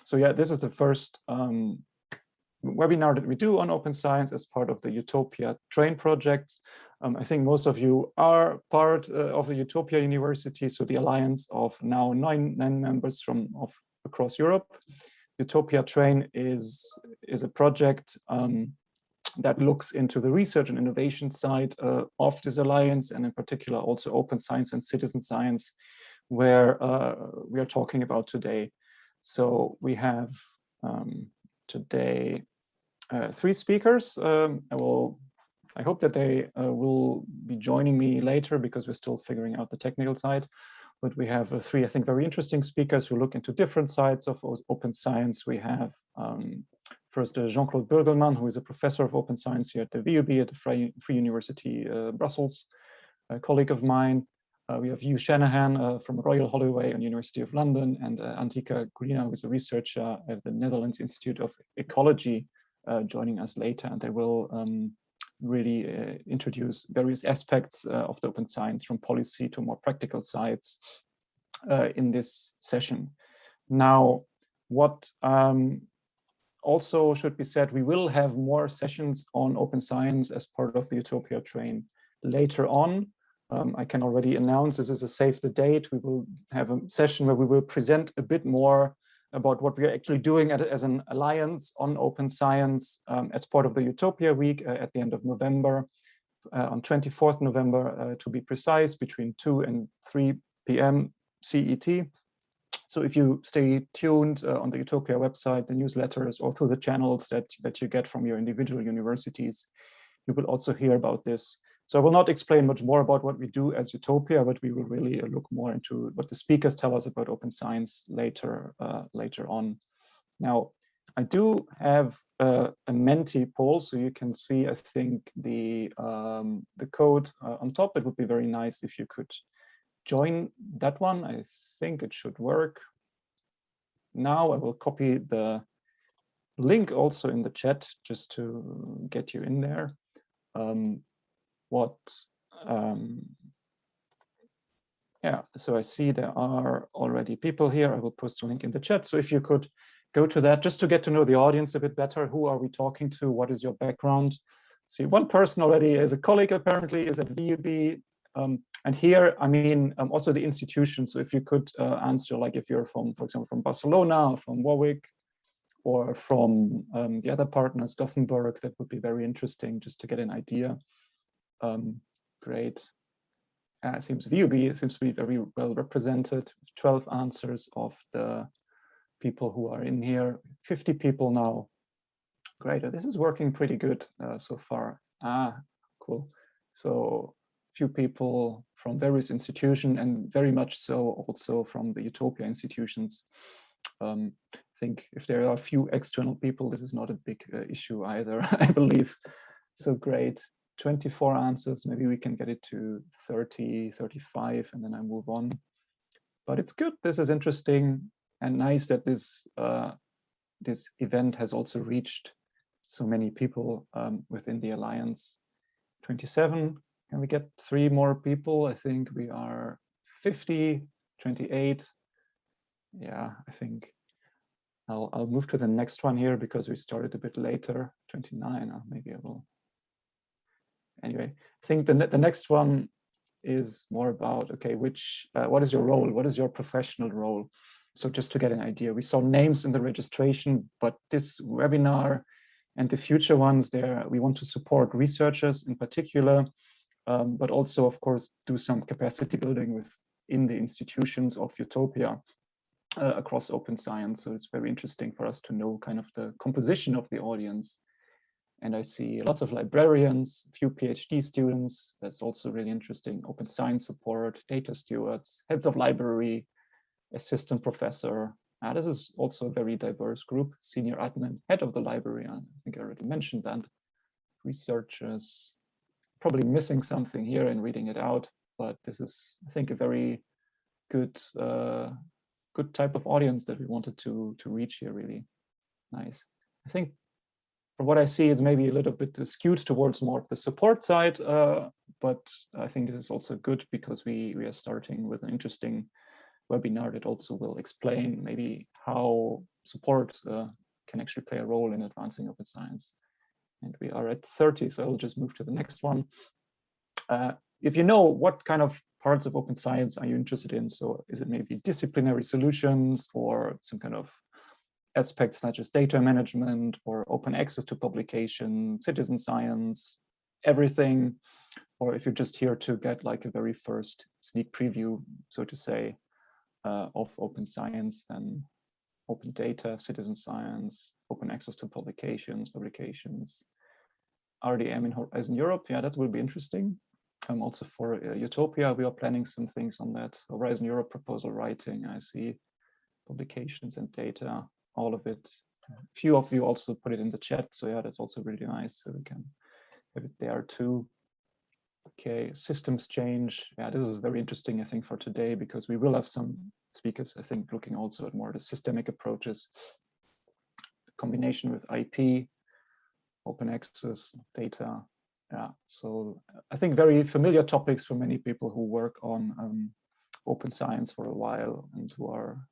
So yeah, this is the first webinar that we do on open science as part of the EUTOPIA Train project. I think most of you are part of the EUTOPIA University, so the alliance of now nine members from across Europe. EUTOPIA Train is a project that looks into the research and innovation side of this alliance, and in particular also open science and citizen science, where we are talking about today. So we have today 3 speakers. I hope that they will be joining me later because we're still figuring out the technical side. But we have 3, I think, very interesting speakers who look into different sides of open science. We have first Jean-Claude Burgelman, who is a professor of open science here at the VUB at the Free University Brussels, a colleague of mine. We have Hugh Shanahan from Royal Holloway and University of London, and Antica, Culina, who is a researcher at the Netherlands Institute of Ecology, joining us later, and they will really introduce various aspects of the open science from policy to more practical sides in this session. Now, what also should be said, we will have more sessions on open science as part of the EUTOPIA Train later on. I can already announce this is a save the date. We will have a session where we will present a bit more about what we are actually doing as an alliance on open science as part of the EUTOPIA Week at the end of November, on 24th November to be precise, between 2 and 3 p.m. CET. So if you stay tuned on the EUTOPIA website, the newsletters, or through the channels that you get from your individual universities, you will also hear about this. So I will not explain much more about what we do as EUTOPIA, but we will really look more into what the speakers tell us about open science later on. Now, I do have a Menti poll, so you can see, I think, the code on top. It would be very nice if you could join that one. I think it should work. Now I will copy the link also in the chat just to get you in there. Yeah, so I see there are already people here. I will post a link in the chat. So if you could go to that just to get to know the audience a bit better. Who are we talking to? What is your background? See, one person already is a colleague, apparently, is at VUB. And here, I mean, also the institution. So if you could answer, like if you're from, for example, from Barcelona or from Warwick or from the other partners, Gothenburg, that would be very interesting just to get an idea. Great. It seems VUB seems to be very well represented. 12 answers of the people who are in here. 50 people now. Great. This is working pretty good so far. Cool. So few people from various institutions, and very much so also from the EUTOPIA institutions. I think if there are a few external people, this is not a big issue either, I believe. So great. 24 answers, maybe we can get it to 30, 35, and then I move on. But it's good, this is interesting and nice that this event has also reached so many people within the Alliance. 27, can we get 3 more people? I think we are 50, 28. Yeah, I think I'll move to the next one here because we started a bit later, 29, maybe I will. Anyway, I think the next one is more about, okay, what is your role? What is your professional role? So just to get an idea, we saw names in the registration, but this webinar and the future ones there, we want to support researchers in particular, but also, of course, do some capacity building within the institutions of EUTOPIA across open science. So it's very interesting for us to know kind of the composition of the audience. And I see lots of librarians, a few PhD students. That's also really interesting. Open science support, data stewards, heads of library, assistant professor. This is also a very diverse group. Senior admin, head of the library. I think I already mentioned that. Researchers, probably missing something here in reading it out, but this is, I think, a very good, good type of audience that we wanted to reach here. Really nice. I think from what I see, it's maybe a little bit skewed towards more of the support side, but I think this is also good because we are starting with an interesting webinar that also will explain maybe how support can actually play a role in advancing open science. And we are at 30, so I'll just move to the next one. If you know what kind of parts of open science are you interested in, so is it maybe disciplinary solutions or some kind of aspects such as data management or open access to publication, citizen science, everything, or if you're just here to get like a very first sneak preview, so to say, of open science, then open data, citizen science, open access to publications, RDM in Horizon Europe, yeah, that will be interesting. Also for EUTOPIA, we are planning some things on that. Horizon Europe proposal writing, I see, publications and data, all of it. A few of you also put it in the chat, so yeah, that's also really nice. So we can have it there too. Okay, systems change. Yeah, this is very interesting, I think, for today, because we will have some speakers, I think, looking also at more the systemic approaches, combination with IP, open access, data. Yeah, so I think very familiar topics for many people who work on open science for a while and who are,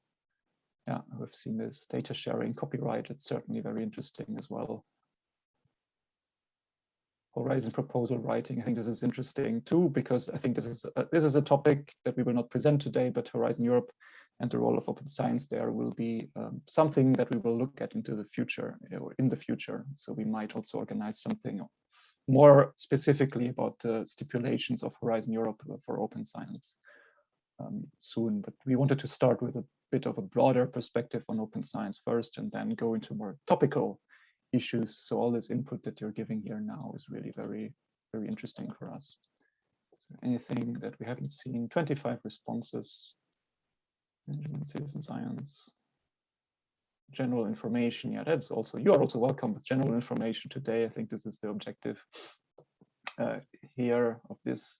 yeah, who have seen this data sharing, copyright. It's certainly very interesting as well. Horizon proposal writing, I think this is interesting too, because I think this is a topic that we will not present today, but Horizon Europe and the role of open science there will be something that we will look at into the future, in the future. So we might also organize something more specifically about the stipulations of Horizon Europe for open science soon. But we wanted to start with a bit of a broader perspective on open science first, and then go into more topical issues. So all this input that you're giving here now is really very, very interesting for us. So anything that we haven't seen, 25 responses, citizen science, general information. Yeah, that's also, you are also welcome with general information today. I think this is the objective here of this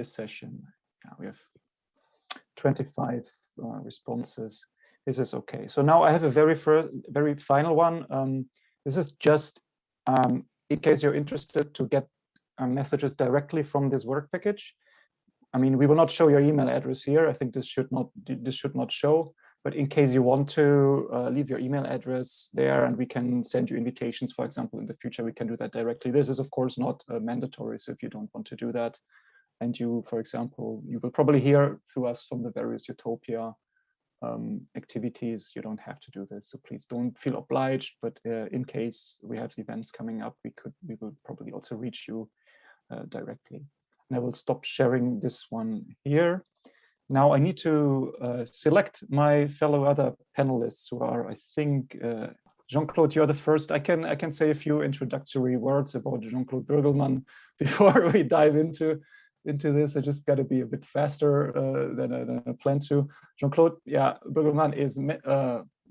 session. Yeah, we have 25 responses. This is okay. So now I have a very final one. This is just in case you're interested to get messages directly from this work package. I mean, we will not show your email address here. I think this should not show. But in case you want to leave your email address there, and we can send you invitations, for example, in the future, we can do that directly. This is, of course, not mandatory. So if you don't want to do that, and you, for example, you will probably hear through us from the various EUTOPIA activities, you don't have to do this. So please don't feel obliged. But in case we have events coming up, we will probably also reach you directly. And I will stop sharing this one here. Now I need to select my fellow other panelists who are, I think, Jean-Claude, you're the first. I can say a few introductory words about Jean-Claude Burgelman before we dive into this. I just got to be a bit faster than I planned to. Jean-Claude, yeah, Burgelman is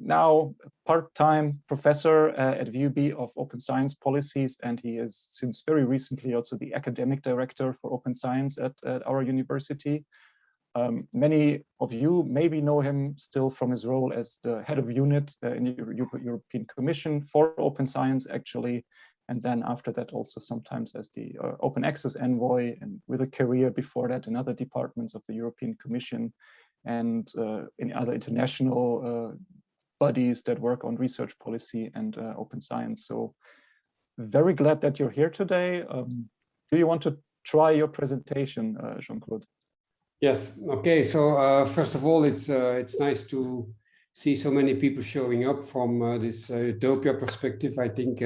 now part-time professor at VUB of open science policies, and he is since very recently also the academic director for open science at our university. Many of you maybe know him still from his role as the head of unit in the European Commission for open science, actually. And then after that, also sometimes as the open access envoy, and with a career before that in other departments of the European Commission and in other international bodies that work on research policy and open science. So very glad that you're here today. Do you want to try your presentation, Jean-Claude? Yes. Okay. So first of all, it's nice to see so many people showing up from this EUTOPIA perspective. I think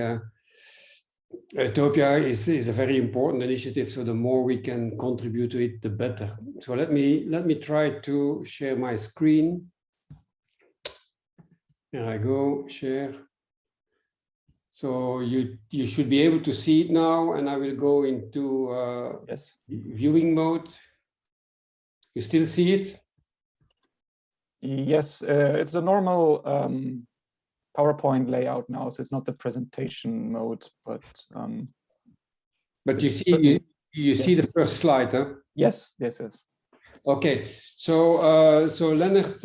EUTOPIA is a very important initiative. So the more we can contribute to it, the better. So let me try to share my screen. Here I go. Share. So you should be able to see it now, and I will go into yes, viewing mode. You still see it? Yes, it's a normal PowerPoint layout now, so it's not the presentation mode, but you see yes. See the first slide, huh? Yes. Okay, so Leonard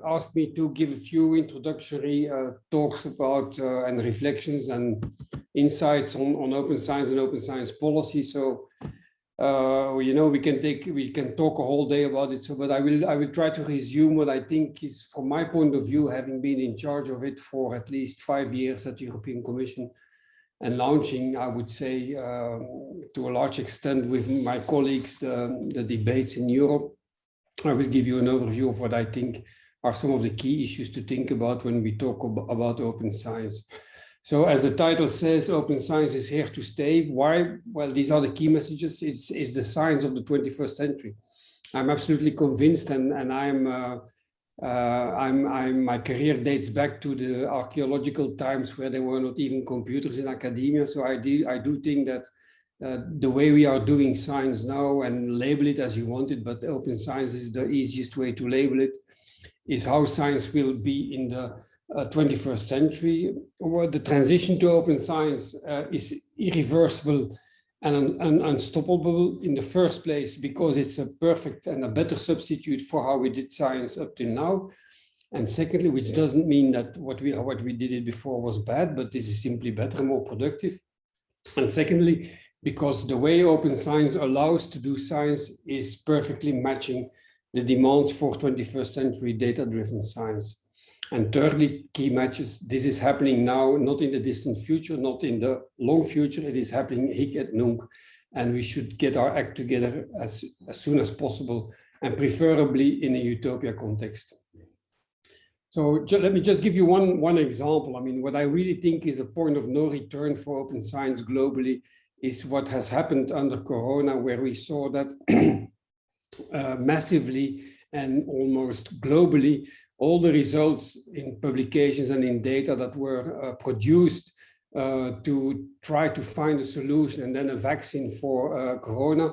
asked me to give a few introductory talks about and reflections and insights on open science and open science policy. So you know, we can talk a whole day about it. So, but I will try to resume what I think is, from my point of view, having been in charge of it for at least 5 years at the European Commission, and launching, I would say, to a large extent with my colleagues, the debates in Europe. I will give you an overview of what I think are some of the key issues to think about when we talk about open science. So as the title says, open science is here to stay. Why? Well, these are the key messages. It's the science of the 21st century. I'm absolutely convinced, and my career dates back to the archaeological times where there were not even computers in academia. So I do think that the way we are doing science now, and label it as you want it, but open science is the easiest way to label it, is how science will be in the 21st century. The transition to open science is irreversible and unstoppable in the first place, because it's a perfect and a better substitute for how we did science up to now. And secondly, which doesn't mean that what we did it before was bad, but this is simply better, more productive. And secondly, because the way open science allows to do science is perfectly matching the demands for 21st century data-driven science. And thirdly, key matches, this is happening now, not in the distant future, not in the long future, it is happening hic et nunc, and we should get our act together as soon as possible, and preferably in a utopia context. So let me just give you one example. I mean, what I really think is a point of no return for open science globally is what has happened under Corona, where we saw that massively and almost globally, all the results in publications and in data that were produced to try to find a solution and then a vaccine for Corona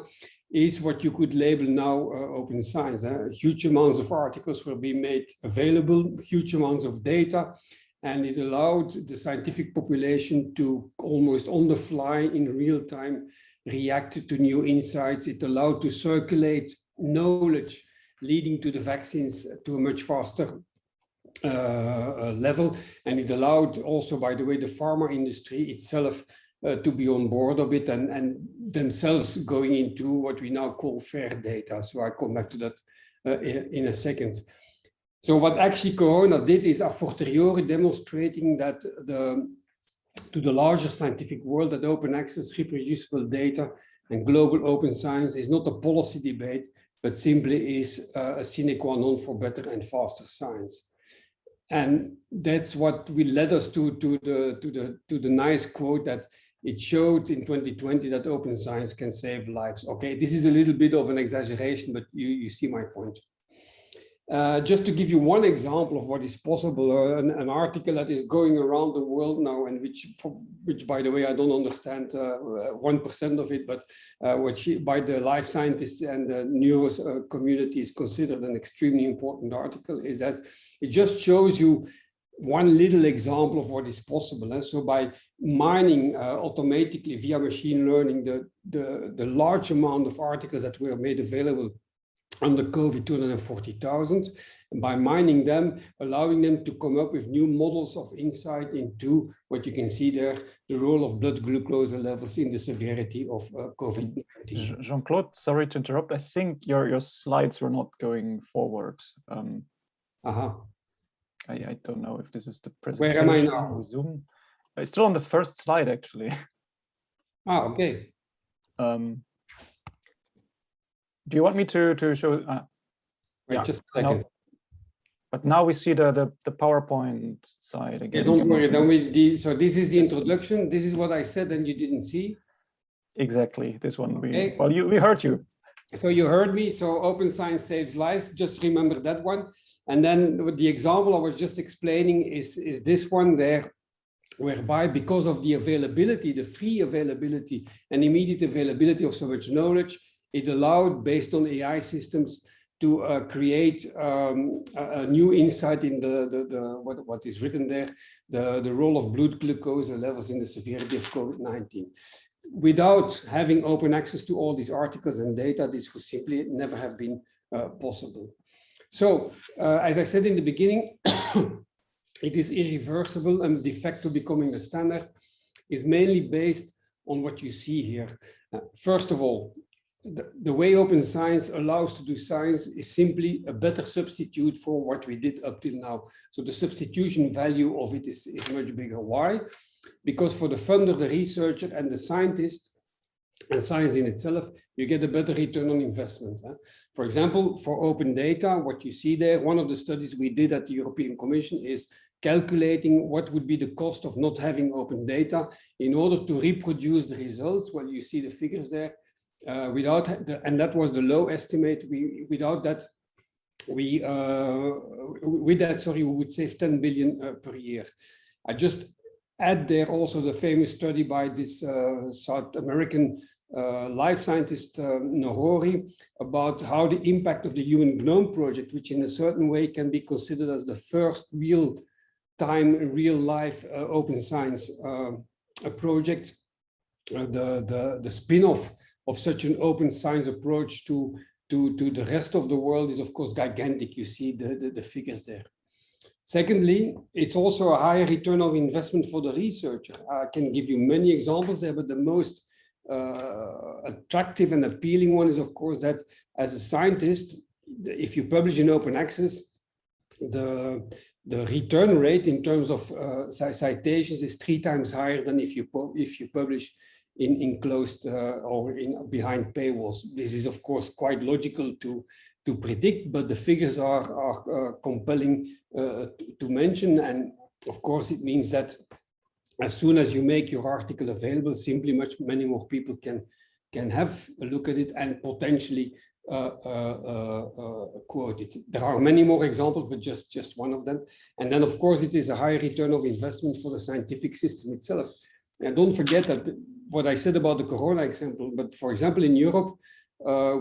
is what you could label now open science. Huge amounts of articles were being made available, huge amounts of data, and it allowed the scientific population to almost on the fly in real time react to new insights. It allowed to circulate knowledge leading to the vaccines to a much faster level. And it allowed also, by the way, the pharma industry itself to be on board of it and themselves going into what we now call fair data. So I come back to that in a second. So what actually Corona did is a fortiori demonstrating that to the larger scientific world that open access, reproducible data and global open science is not a policy debate, but simply is a sine qua non for better and faster science. And that's what will lead us to the nice quote that it showed in 2020 that open science can save lives. Okay, this is a little bit of an exaggeration, but you see my point. Just to give you one example of what is possible, an article that is going around the world now, and which by the way, I don't understand 1% of it, but which by the life scientists and the neuro community is considered an extremely important article, is that it just shows you one little example of what is possible. And so by mining automatically via machine learning the large amount of articles that were made available under COVID, 240,000, and by mining them, allowing them to come up with new models of insight into what you can see there, the role of blood glucose levels in the severity of COVID-19. Jean-Claude, sorry to interrupt. I think your slides were not going forward. I don't know if this is the presentation. Where am I now? Zoom. It's still on the first slide, actually. Okay. Do you want me to show? Wait, just a second. But now we see the PowerPoint side again. Yeah, don't worry. So this is the introduction. This is what I said, and you didn't see. Exactly. This one. Okay. We heard you. So you heard me. So open science saves lives. Just remember that one. And then with the example I was just explaining is this one there, whereby because of the availability, the free availability and immediate availability of so much knowledge, it allowed, based on AI systems, to create a new insight in what is written there, the role of blood glucose levels in the severity of COVID-19. Without having open access to all these articles and data, this would simply never have been possible. So, as I said in the beginning, it is irreversible, and de facto becoming the standard is mainly based on what you see here. First of all, the way open science allows to do science is simply a better substitute for what we did up till now. So the substitution value of it is much bigger. Why? Because for the funder, the researcher, and the scientist, and science in itself, you get a better return on investment. For example, for open data, what you see there, one of the studies we did at the European Commission is calculating what would be the cost of not having open data in order to reproduce the results. Well, you see the figures there. And that was the low estimate. With that, we would save 10 billion per year. I just add there also the famous study by this South American life scientist Norori about how the impact of the Human Genome Project, which in a certain way can be considered as the first real-time, real-life open science project, the spin-off of such an open science approach to the rest of the world is of course gigantic. You see the figures there. Secondly, it's also a higher return of investment for the researcher. I can give you many examples there, but the most attractive and appealing one is of course that as a scientist, if you publish in open access, the return rate in terms of citations is 3 times higher than if you publish in closed or behind paywalls. This is of course quite logical to predict, but the figures are compelling to mention. And of course it means that as soon as you make your article available, simply many more people can have a look at it and potentially quote it. There are many more examples, but just one of them. And then of course it is a high return of investment for the scientific system itself. And don't forget that what I said about the Corona example, but for example, in Europe,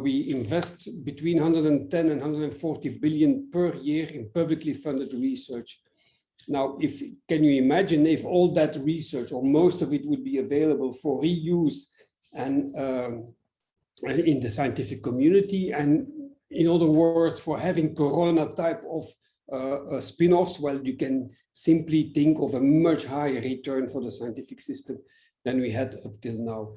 we invest between 110 and 140 billion per year in publicly funded research. Now, can you imagine if all that research or most of it would be available for reuse and in the scientific community, and in other words, for having Corona type of spin-offs? Well, you can simply think of a much higher return for the scientific system than we had up till now.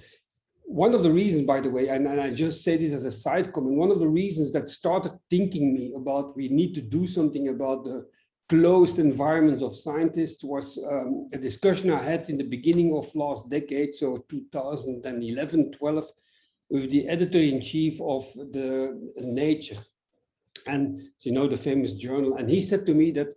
One of the reasons, by the way, and I just say this as a side comment, one of the reasons that started thinking me about we need to do something about the closed environments of scientists was a discussion I had in the beginning of last decade, so 2011-12, with the editor-in-chief of the Nature. And you know, the famous journal. And he said to me that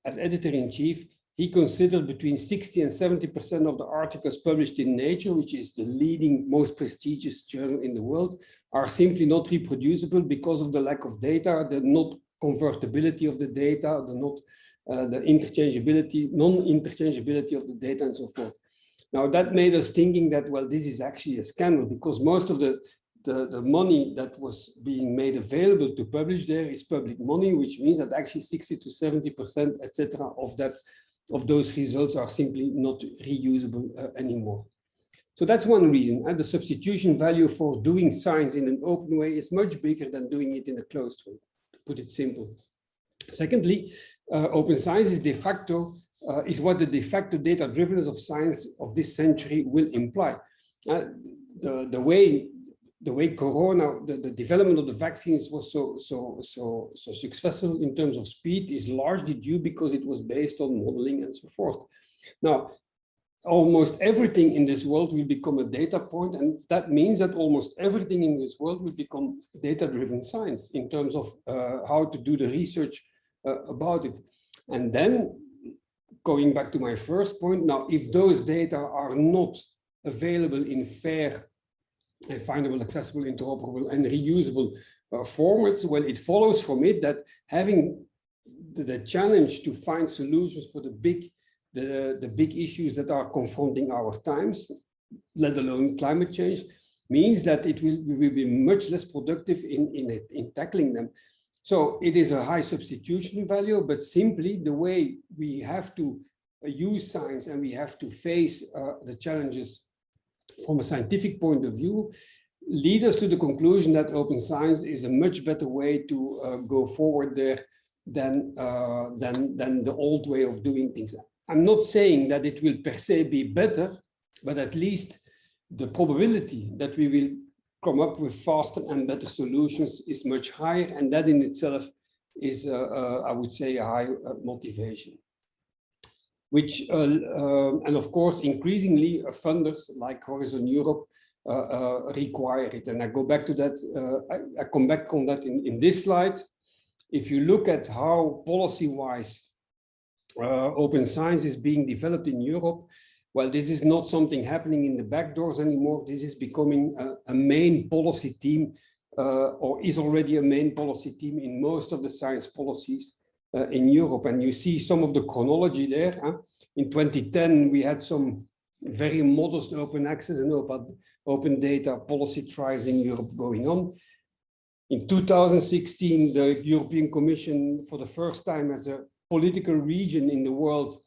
as editor-in-chief, he considered between 60 and 70% of the articles published in Nature, which is the leading, most prestigious journal in the world, are simply not reproducible because of the lack of data, the not convertibility of the data, the interchangeability, non-interchangeability of the data, and so forth. Now that made us thinking that, well, this is actually a scandal, because most of the money that was being made available to publish there is public money, which means that actually 60 to 70%, etc., of those results are simply not reusable anymore. So that's one reason. And the substitution value for doing science in an open way is much bigger than doing it in a closed way, to put it simple. Secondly, open science is what the de facto data-drivenness of science of this century will imply. The way Corona, the development of the vaccines was so successful in terms of speed is largely due because it was based on modeling and so forth. Now, almost everything in this world will become a data point, and that means that almost everything in this world will become data-driven science in terms of how to do the research about it. And then, going back to my first point, now, if those data are not available in fair and findable, accessible, interoperable, and reusable formats, well, it follows from it that having the challenge to find solutions for the big issues that are confronting our times, let alone climate change, means that we will be much less productive in tackling them. So it is a high substitution value, but simply the way we have to use science and we have to face the challenges from a scientific point of view lead us to the conclusion that open science is a much better way to go forward there than the old way of doing things. I'm not saying that it will per se be better, but at least the probability that we will come up with faster and better solutions is much higher, and that in itself is, I would say, a high motivation. Which, and of course, increasingly funders like Horizon Europe require it. And I go back to that, I come back on that in this slide. If you look at how policy-wise open science is being developed in Europe, well, this is not something happening in the back doors anymore. This is becoming a main policy team, or is already a main policy team in most of the science policies in Europe. And you see some of the chronology there. In 2010, we had some very modest open access and open data policy trials in Europe going on. In 2016, the European Commission, for the first time as a political region in the world,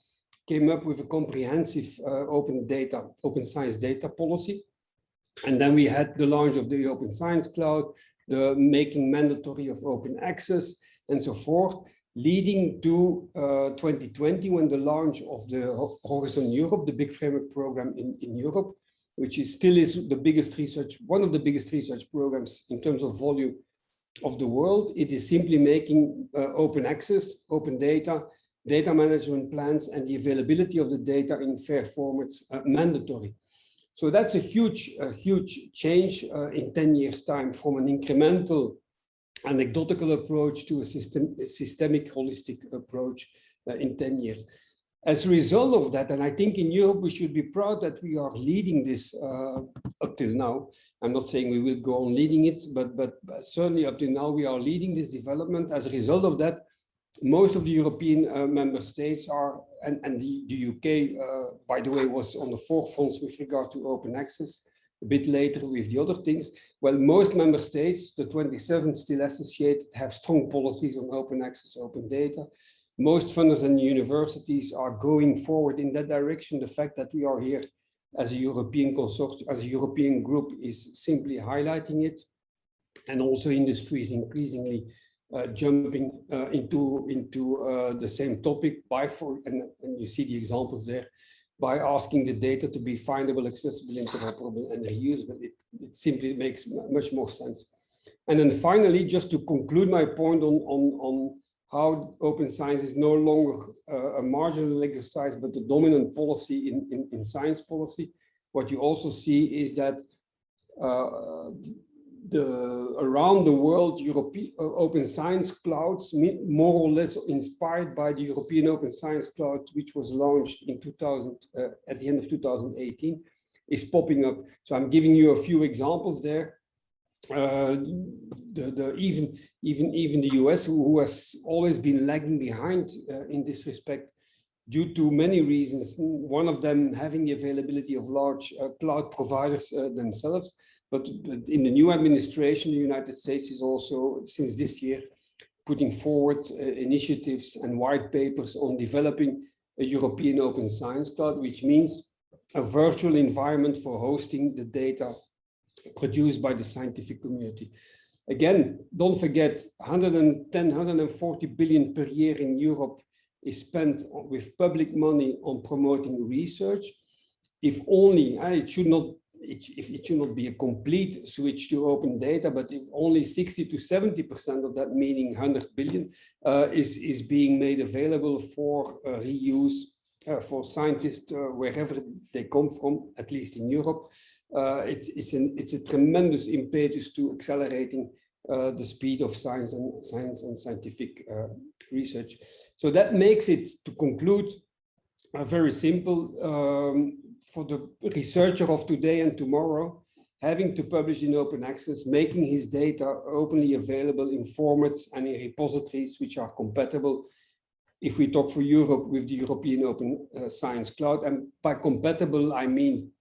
came up with a comprehensive open science data policy. And then we had the launch of the Open Science Cloud, the making mandatory of open access, and so forth, leading to 2020, when the launch of the Horizon Europe, the big framework program in Europe, which still is the biggest research, one of the biggest research programs in terms of volume of the world. It is simply making open access, open data, data management plans, and the availability of the data in fair formats mandatory. So that's a huge change in 10 years' time, from an incremental, anecdotal approach to a systemic, holistic approach in 10 years. As a result of that, and I think in Europe we should be proud that we are leading this up till now. I'm not saying we will go on leading it, but certainly up till now we are leading this development. As a result of that, most of the European member states are, and the UK, by the way, was on the forefront with regard to open access, a bit later with the other things. Well, most member states, the 27 still associated, have strong policies on open access, open data. Most funders and universities are going forward in that direction. The fact that we are here as a European consortium, as a European group, is simply highlighting it. And also industry is increasingly jumping into the same topic and you see the examples there, by asking the data to be findable, accessible, interoperable, and reusable. It simply makes much more sense. And then finally, just to conclude my point on how open science is no longer a marginal exercise, but the dominant policy in science policy, what you also see is that around the world, European open science clouds, more or less inspired by the European Open Science Cloud, which was launched in at the end of 2018, is popping up. So I'm giving you a few examples there. Even the US, who has always been lagging behind in this respect, due to many reasons. One of them having the availability of large cloud providers themselves. But in the new administration, the United States is also, since this year, putting forward initiatives and white papers on developing a European Open Science Cloud, which means a virtual environment for hosting the data produced by the scientific community. Again, don't forget, 110, 140 billion per year in Europe is spent with public money on promoting research. If only, it should not be a complete switch to open data, but if only 60 to 70% of that, meaning 100 billion, is being made available for reuse for scientists wherever they come from, at least in Europe, it's a tremendous impetus to accelerating the speed of science and scientific research. So that makes it, to conclude, very simple. For the researcher of today and tomorrow, having to publish in open access, making his data openly available in formats and in repositories which are compatible. If we talk for Europe, with the European Open Science Cloud, and by compatible, I mean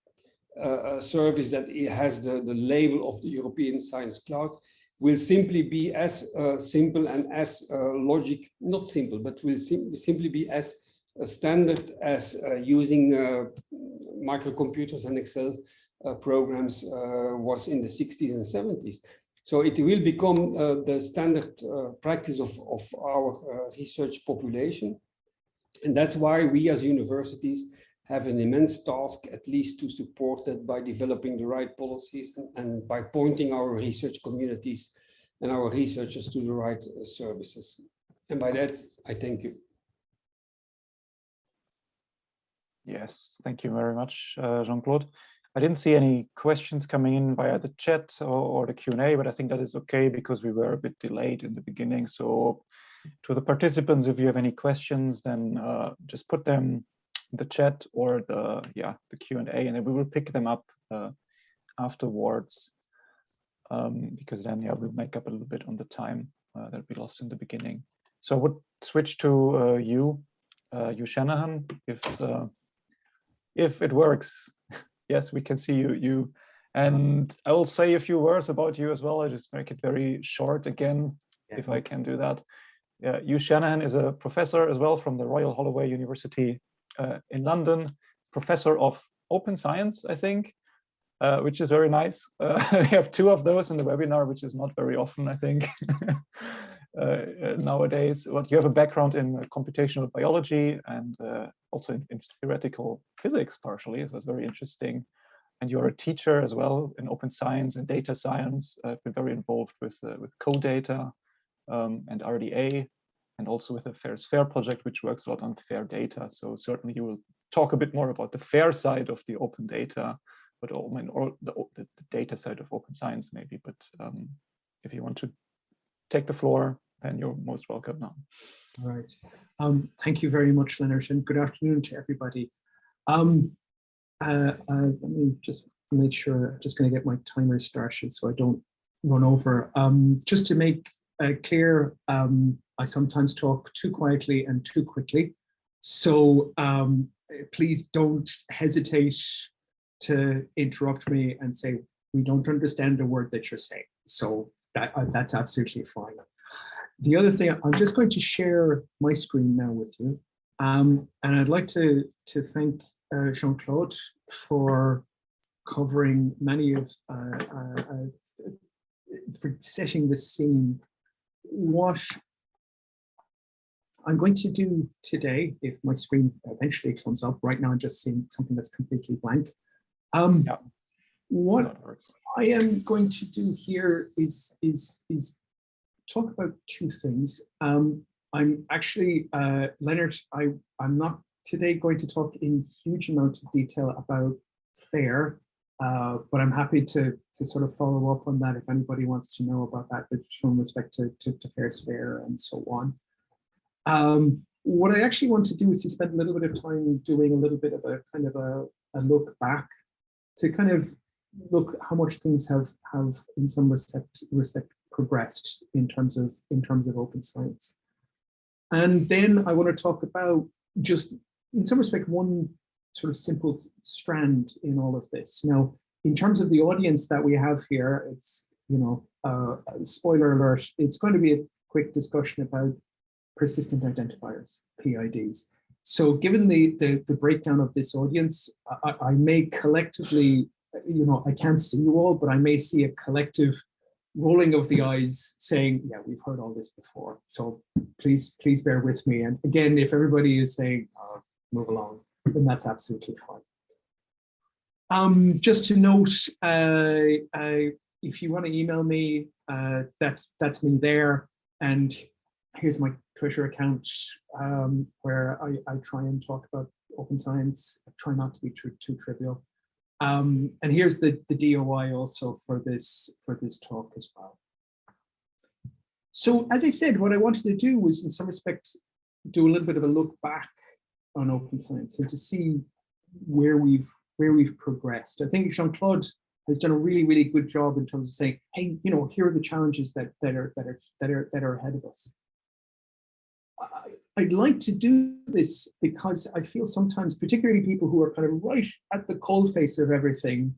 a service that it has the label of the European Science Cloud, will simply be as simple and as logic, not simple, but will simply be as standard as using microcomputers and Excel programs was in the 60s and 70s. So it will become the standard practice of our research population. And that's why we as universities have an immense task, at least to support it by developing the right policies and by pointing our research communities and our researchers to the right services. And by that, I thank you. Yes, thank you very much, Jean-Claude. I didn't see any questions coming in via the chat or the Q&A, but I think that is okay because we were a bit delayed in the beginning. So to the participants, if you have any questions, then just put them in the chat or the Q&A, and then we will pick them up afterwards, because then we'll make up a little bit on the time that we lost in the beginning. So I would switch to you Shanahan, if it works. Yes, we can see you. And I will say a few words about you as well. I just make it very short again, if I can do that. Hugh Shanahan is a professor as well from the Royal Holloway University in London, professor of open science, I think, which is very nice. We have 2 of those in the webinar, which is not very often, I think, nowadays. But you have a background in computational biology and also in theoretical physics partially, so it's very interesting. And you're a teacher as well in open science and data science. I've been very involved with CoData and RDA, and also with the FAIR's FAIR project, which works a lot on FAIR data. So certainly you will talk a bit more about the FAIR side of the open data, but or the data side of open science maybe. But if you want to take the floor, then you're most welcome now. All right. Thank you very much, Leonard, and good afternoon to everybody. Let me just make sure, I'm just going to get my timer started so I don't run over. Just to make clear, I sometimes talk too quietly and too quickly. So please don't hesitate to interrupt me and say, we don't understand the word that you're saying. So that's absolutely fine. The other thing, I'm just going to share my screen now with you. And I'd like to thank Jean-Claude for covering many of, for setting the scene. What I'm going to do today, if my screen eventually comes up, right now I'm just seeing something that's completely blank. What I am going to do here is talk about 2 things. I'm actually, Leonard, I'm not today going to talk in huge amount of detail about FAIR, but I'm happy to sort of follow up on that if anybody wants to know about that, but from respect to FAIR's FAIR and so on. What I actually want to do is to spend a little bit of time doing a little bit of a kind of a look back to kind of look how much things have in some respect progressed in terms of open science. And then I want to talk about just in some respect one sort of simple strand in all of this. Now, in terms of the audience that we have here, it's, you know, spoiler alert, it's going to be a quick discussion about persistent identifiers, PIDs. So given the breakdown of this audience, I may collectively, you know, I can't see you all, but I may see a collective rolling of the eyes saying, yeah, we've heard all this before. So please bear with me. And again, if everybody is saying, move along, then that's absolutely fine. Just to note, if you want to email me, that's me there. And here's my Twitter account where I try and talk about open science. I try not to be too trivial. And here's the DOI also for this talk as well. So as I said, what I wanted to do was in some respects do a little bit of a look back on open science and to see where we've progressed. I think Jean-Claude has done a really good job in terms of saying, hey, you know, here are the challenges that are ahead of us. I'd like to do this because I feel sometimes, particularly people who are kind of right at the coalface of everything,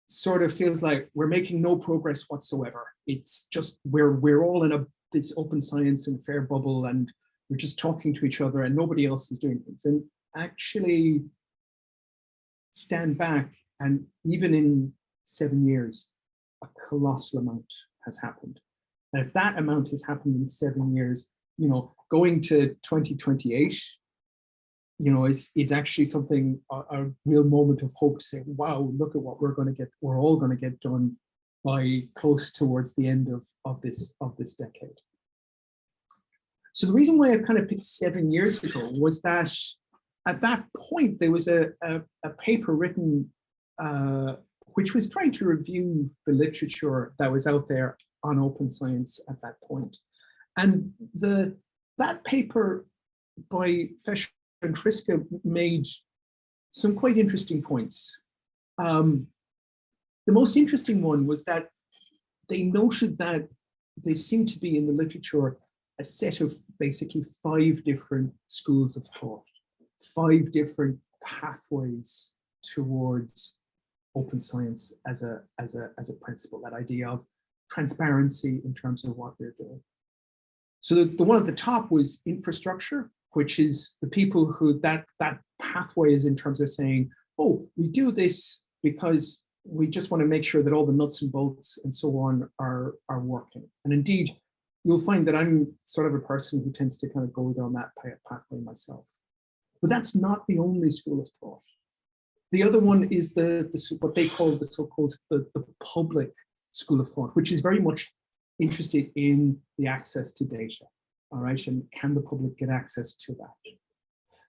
sort of feels like we're making no progress whatsoever. It's just we're all in this open science and FAIR bubble, and we're just talking to each other, and nobody else is doing things. And actually, stand back, and even in 7 years, a colossal amount has happened. And if that amount has happened in 7 years, you know, going to 2028, is actually something, a real moment of hope to say, wow, look at what we're all going to get done by close towards the end of this decade. So the reason why I kind of picked 7 years ago was that at that point, there was a paper written which was trying to review the literature that was out there on open science at that point. And that paper by Fescher and Friske made some quite interesting points. The most interesting one was that they noted that there seemed to be in the literature a set of basically 5 different schools of thought, 5 different pathways towards open science as a principle, that idea of transparency in terms of what they're doing. So the one at the top was infrastructure, which is the people who that pathway is in terms of saying, oh, we do this because we just want to make sure that all the nuts and bolts and so on are working. And indeed, you'll find that I'm sort of a person who tends to kind of go down that pathway myself. But that's not the only school of thought. The other one is what they call the so-called the public school of thought, which is very much interested in the access to data, all right? And can the public get access to that?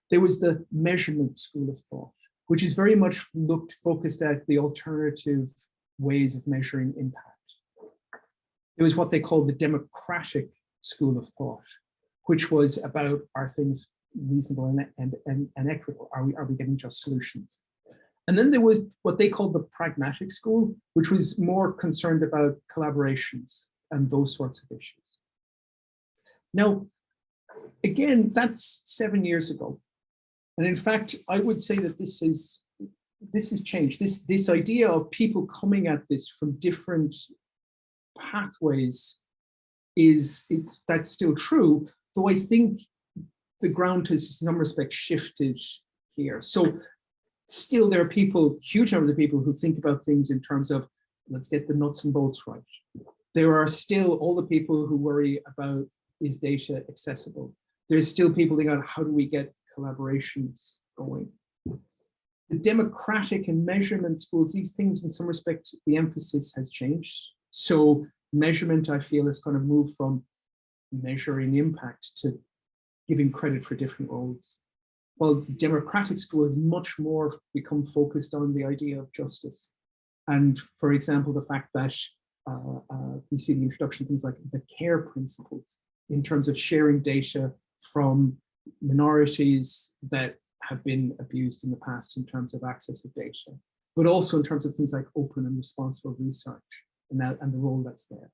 There was the measurement school of thought, which is very much focused at the alternative ways of measuring impact. There was what they call the democratic school of thought, which was about, are things reasonable and equitable? Are we getting just solutions? And then there was what they called the pragmatic school, which was more concerned about collaborations and those sorts of issues. Now, again, that's 7 years ago. And in fact, I would say that this has changed. This idea of people coming at this from different pathways that's still true, though I think the ground has in some respects shifted here. So still there are people, huge numbers of people who think about things in terms of, let's get the nuts and bolts right. There are still all the people who worry about, is data accessible? There's still people thinking about, how do we get collaborations going? The democratic and measurement schools, these things in some respects, the emphasis has changed. So measurement, I feel, is going to move from measuring impact to giving credit for different roles. While the democratic school has much more become focused on the idea of justice. And for example, the fact that we see the introduction of things like the care principles in terms of sharing data from minorities that have been abused in the past in terms of access of data, but also in terms of things like open and responsible research and the role that's there.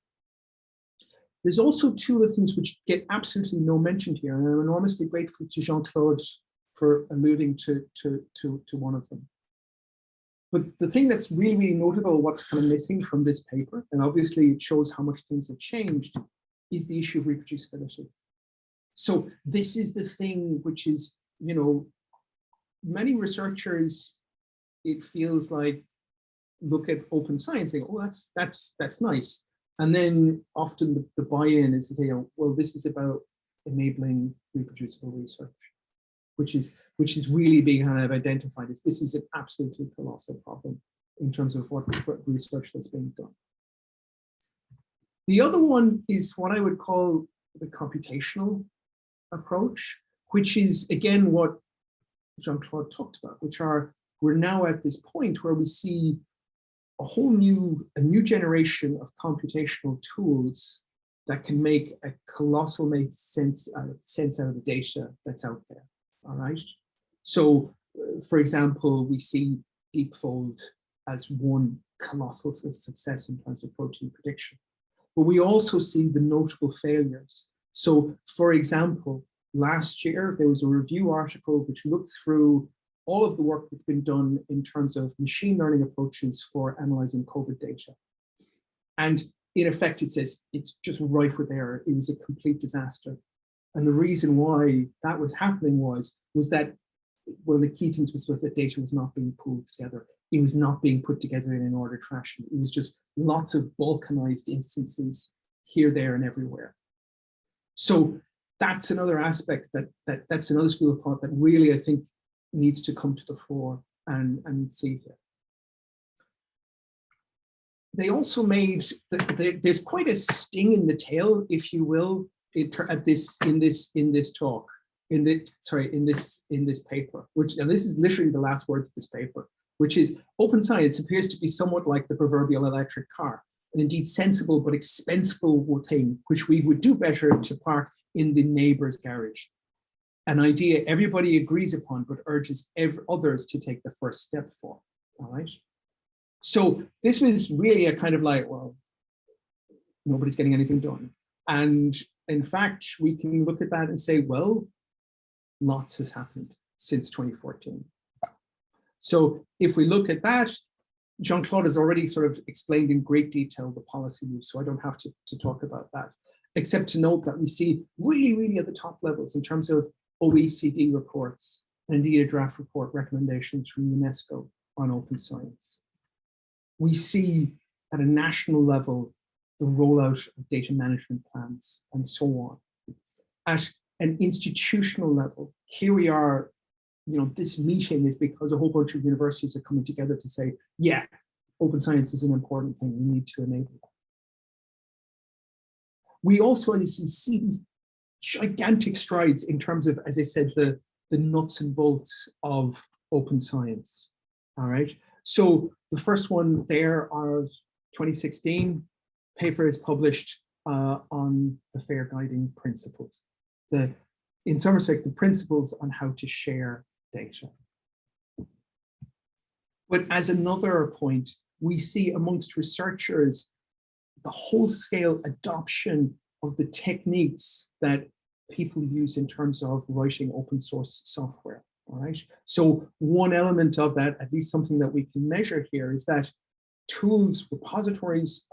There's also 2 other things which get absolutely no mention here, and I'm enormously grateful to Jean-Claude for alluding to one of them. But the thing that's really, really notable, what's kind of missing from this paper, and obviously it shows how much things have changed, is the issue of reproducibility. So this is the thing which is, many researchers, it feels like, look at open science and think, oh, that's nice. And then often the buy-in is to say, well, this is about enabling reproducible research, which is really being kind of identified as this is an absolutely colossal problem in terms of what research that's being done. The other one is what I would call the computational approach, which is again what Jean-Claude talked about, which are, we're now at this point where we see a new generation of computational tools that can make a colossal sense out of the data that's out there. All right. So, for example, we see DeepFold as one colossal success in terms of protein prediction, but we also see the notable failures. So, for example, last year there was a review article which looked through all of the work that's been done in terms of machine learning approaches for analyzing COVID data. And in effect, it says it's just rife with error. It was a complete disaster. And the reason why that was happening was that one of the key things was that data was not being pulled together. It was not being put together in an ordered fashion. It was just lots of balkanized instances here, there, and everywhere. So that's another aspect that's another school of thought that really, I think, needs to come to the fore and see here. They also made, there's quite a sting in the tail, if you will, in this talk, in this paper, which, and this is literally the last words of this paper, which is open science appears to be somewhat like the proverbial electric car, an indeed sensible but expenseful thing, which we would do better to park in the neighbor's garage. An idea everybody agrees upon, but urges others to take the first step for, all right? So this was really a kind of like, well, nobody's getting anything done. And in fact, we can look at that and say, well, lots has happened since 2014. So if we look at that, Jean-Claude has already sort of explained in great detail the policy moves, so I don't have to talk about that, except to note that we see really at the top levels in terms of OECD reports, and indeed a draft report recommendations from UNESCO on open science. We see at a national level the rollout of data management plans and so on. At an institutional level, here we are, you know, this meeting is because a whole bunch of universities are coming together to say, yeah, open science is an important thing, we need to enable it. We also see these gigantic strides in terms of, as I said, the nuts and bolts of open science, all right? So the first one there are 2016, paper is published on the FAIR guiding principles. In some respect, the principles on how to share data. But as another point, we see amongst researchers the whole-scale adoption of the techniques that people use in terms of writing open source software, all right? So one element of that, at least something that we can measure here, is that tools, repositories,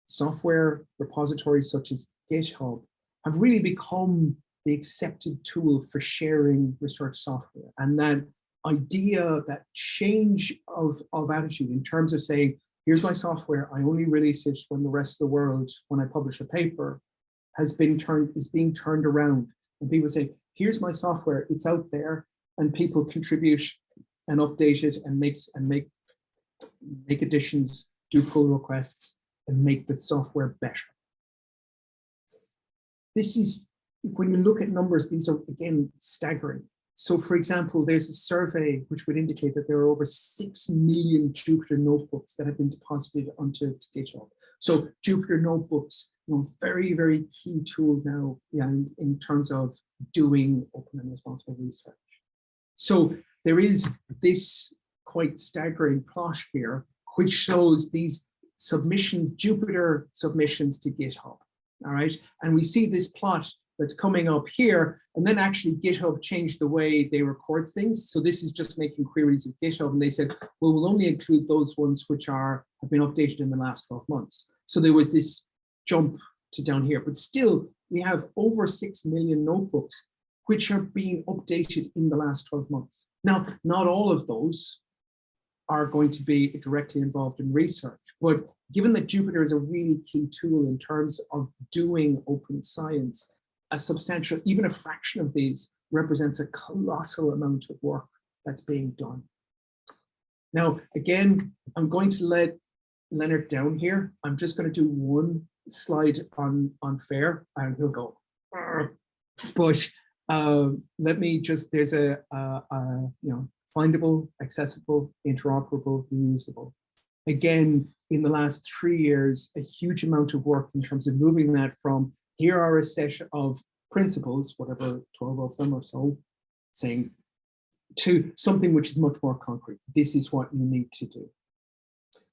software repositories such as GitHub have really become the accepted tool for sharing research software. And that idea, that change of attitude in terms of saying, here's my software, I only release it when the rest of the world, when I publish a paper, is being turned around. And people say, here's my software, it's out there, and people contribute and update it and make additions, do pull requests, and make the software better. This is, when you look at numbers, these are, again, staggering. So for example, there's a survey which would indicate that there are over 6 million Jupyter notebooks that have been deposited onto GitHub. So Jupyter notebooks, you know, very key tool now, yeah, in terms of doing open and responsible research. So there is this quite staggering plot here, which shows these submissions, Jupyter submissions to GitHub, all right? And we see this plot that's coming up here, and then actually GitHub changed the way they record things. So this is just making queries with GitHub, and they said, well, we'll only include those ones which have been updated in the last 12 months. So there was this jump to down here, but still we have over 6 million notebooks which are being updated in the last 12 months. Now, not all of those are going to be directly involved in research, but given that Jupyter is a really key tool in terms of doing open science, a substantial, even a fraction of these represents a colossal amount of work that's being done. Now, again, I'm going to let Leonard down here. I'm just going to do one slide on FAIR, and he'll go, but let me just, there's a you know, findable, accessible, interoperable, reusable. Again, in the last 3 years, a huge amount of work in terms of moving that from, here are a set of principles, whatever, 12 of them or so, saying, to something which is much more concrete. This is what you need to do.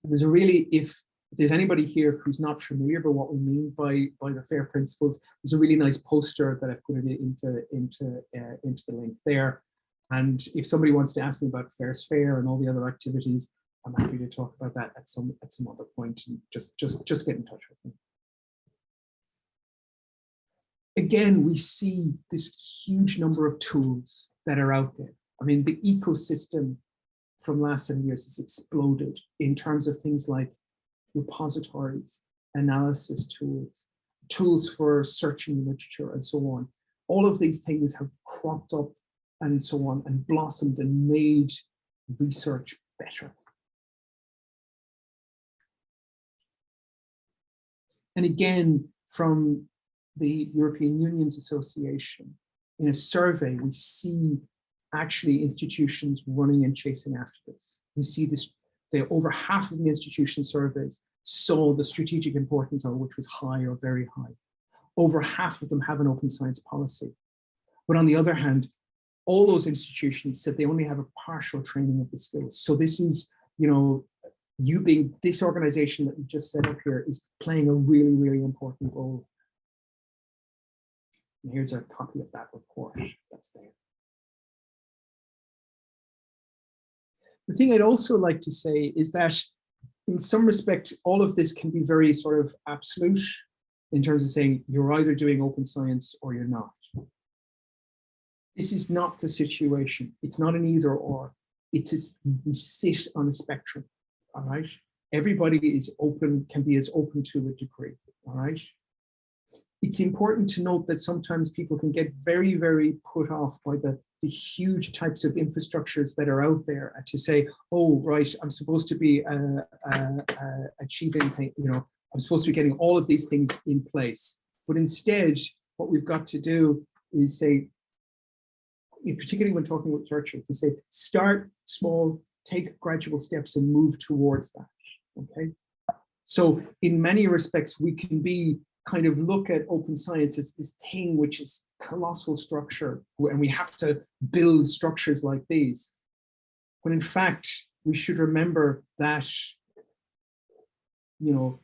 There's a really, if there's anybody here who's not familiar with what we mean by the FAIR principles, there's a really nice poster that I've put it into the link there. And if somebody wants to ask me about FAIR's FAIR and all the other activities, I'm happy to talk about that at some other point, and just get in touch with me. Again, we see this huge number of tools that are out there. I mean, the ecosystem from last 7 years has exploded in terms of things like repositories, analysis tools, tools for searching literature, and so on. all of these things have cropped up and so on and blossomed and made research better. And again, from the European Union's Association, in a survey, we see actually institutions running and chasing after this. We see this, over half of the institution surveys saw the strategic importance of which was high or very high. Over half of them have an open science policy. But on the other hand, all those institutions said they only have a partial training of the skills. So this is, you know, this organization that we just set up here is playing a really, really important role. And here's a copy of that report that's there. The thing I'd also like to say is that in some respect, all of this can be very sort of absolute in terms of saying you're either doing open science or you're not. This is not the situation. It's not an either or. It's we sit on a spectrum, all right? Everybody is open, can be as open to a degree, all right? It's important to note that sometimes people can get very, very put off by the huge types of infrastructures that are out there and to say, oh, right, I'm supposed to be achieving, you know, I'm supposed to be getting all of these things in place. But instead, what we've got to do is say, particularly when talking with researchers, to say, start small, take gradual steps and move towards that, okay? So in many respects, we can be kind of look at open science as this thing which is colossal structure, and we have to build structures like these. When in fact, we should remember that, you know,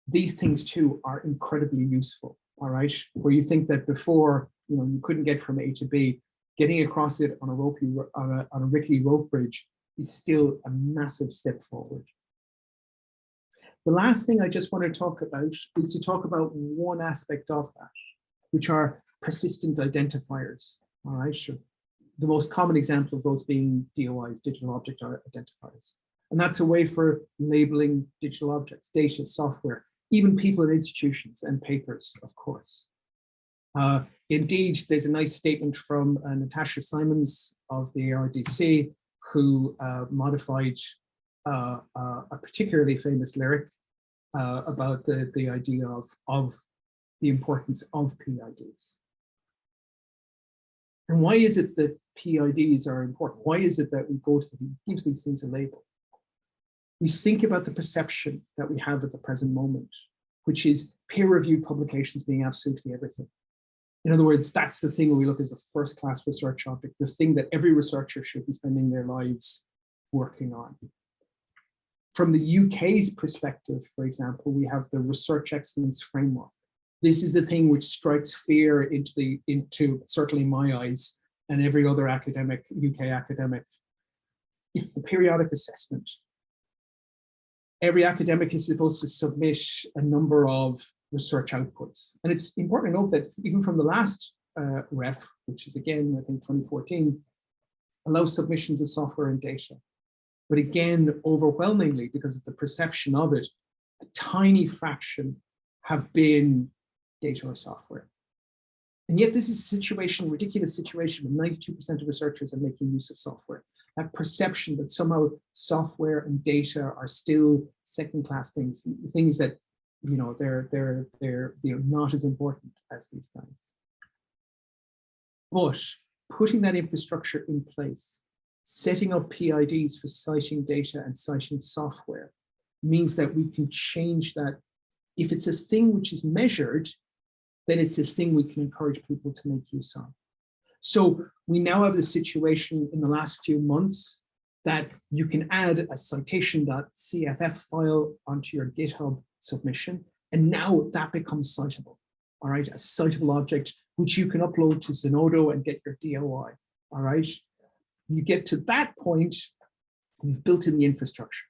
these things too are incredibly useful, all right? Where you think that before, you know, you couldn't get from A to B, getting across it on a rickety rope bridge is still a massive step forward. The last thing I just want to talk about is to talk about one aspect of that, which are persistent identifiers, all right? Sure. The most common example of those being DOIs, digital object identifiers. And that's a way for labeling digital objects, data, software, even people in institutions and papers, of course. Indeed, there's a nice statement from Natasha Simons of the ARDC, who modified a particularly famous lyric about the idea of the importance of PIDs. And why is it that PIDs are important? Why is it that we go to them, give these things a label? We think about the perception that we have at the present moment, which is peer-reviewed publications being absolutely everything. In other words, that's the thing we look as a first-class research object, the thing that every researcher should be spending their lives working on. From the UK's perspective, for example, we have the Research Excellence Framework. This is the thing which strikes fear into certainly my eyes and every other academic, UK academic. It's the periodic assessment. Every academic is supposed to submit a number of research outputs. And it's important to note that even from the last ref, which is again, I think 2014, allows submissions of software and data. But again, overwhelmingly, because of the perception of it, a tiny fraction have been data or software. And yet this is a situation, ridiculous situation, where 92% of researchers are making use of software. That perception that somehow software and data are still second-class things, things that, you know, they're not as important as these guys. But putting that infrastructure in place, setting up PIDs for citing data and citing software means that we can change that. If it's a thing which is measured, then it's a thing we can encourage people to make use of. So we now have the situation in the last few months that you can add a citation.cff file onto your GitHub submission, and now that becomes citable, all right? A citable object, which you can upload to Zenodo and get your DOI, all right? You get to that point, you've built in the infrastructure.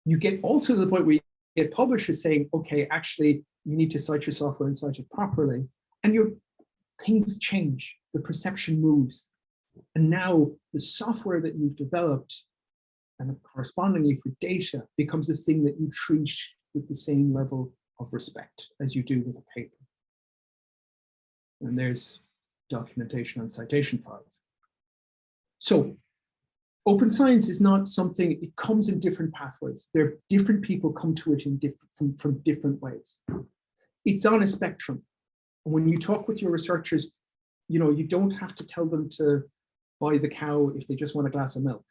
You get also to the point where you get publishers saying, okay, actually, you need to cite your software and cite it properly, and your things change, the perception moves. And now the software that you've developed and correspondingly for data becomes a thing that you treat with the same level of respect as you do with a paper. And there's documentation on citation files. So open science is not something, it comes in different pathways. There are different people come to it in from different ways. It's on a spectrum. And when you talk with your researchers, you know, you don't have to tell them to buy the cow if they just want a glass of milk.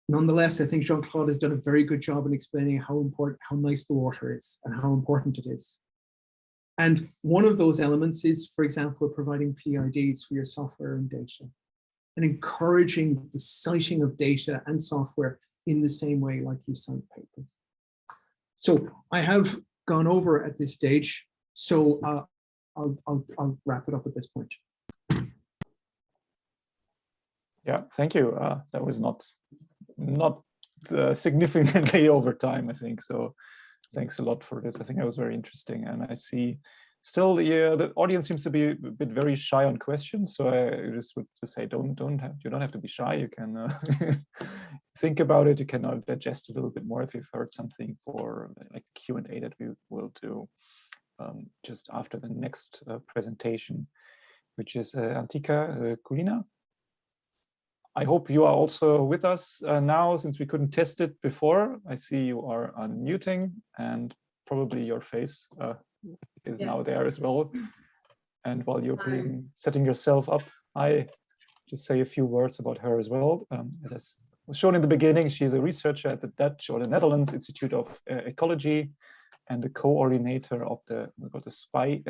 Nonetheless, I think Jean-Claude has done a very good job in explaining how important, how nice the water is and how important it is. And one of those elements is, for example, providing PIDs for your software and data, and encouraging the citing of data and software in the same way like you cite papers. So I have gone over at this stage, so I'll wrap it up at this point. Yeah, thank you. That was not significantly over time, I think. So thanks a lot for this. I think that was very interesting. And I see still, yeah, the audience seems to be a bit very shy on questions. So I just would say, you don't have to be shy. You can think about it. You can digest a little bit more if you've heard something for like Q&A that we will do just after the next presentation, which is Antica, Culina. I hope you are also with us now, since we couldn't test it before. I see you are unmuting, and probably your face is now there as well. And while you're setting yourself up, I just say a few words about her as well. As was shown in the beginning, she is a researcher at the Dutch or the Netherlands Institute of Ecology, and the coordinator of the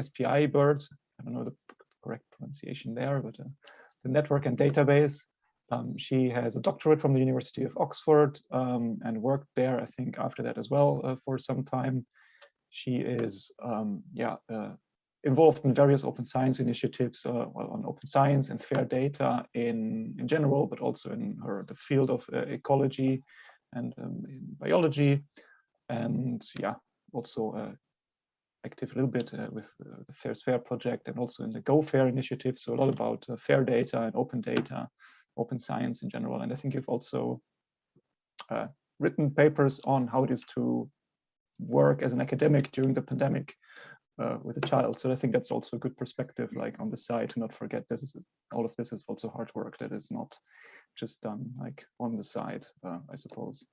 SPI-Birds. I don't know the correct pronunciation there, but the network and database. She has a doctorate from the University of Oxford and worked there, I think, after that as well for some time. She is involved in various open science initiatives on open science and fair data in general, but also in the field of ecology and in biology. And yeah, also active a little bit with the Fair's Fair project and also in the Go Fair initiative. So a lot about fair data and open data, open science in general. And I think you've also written papers on how it is to work as an academic during the pandemic with a child. So I think that's also a good perspective, like on the side, to not forget all of this is also hard work that is not just done like on the side, I suppose,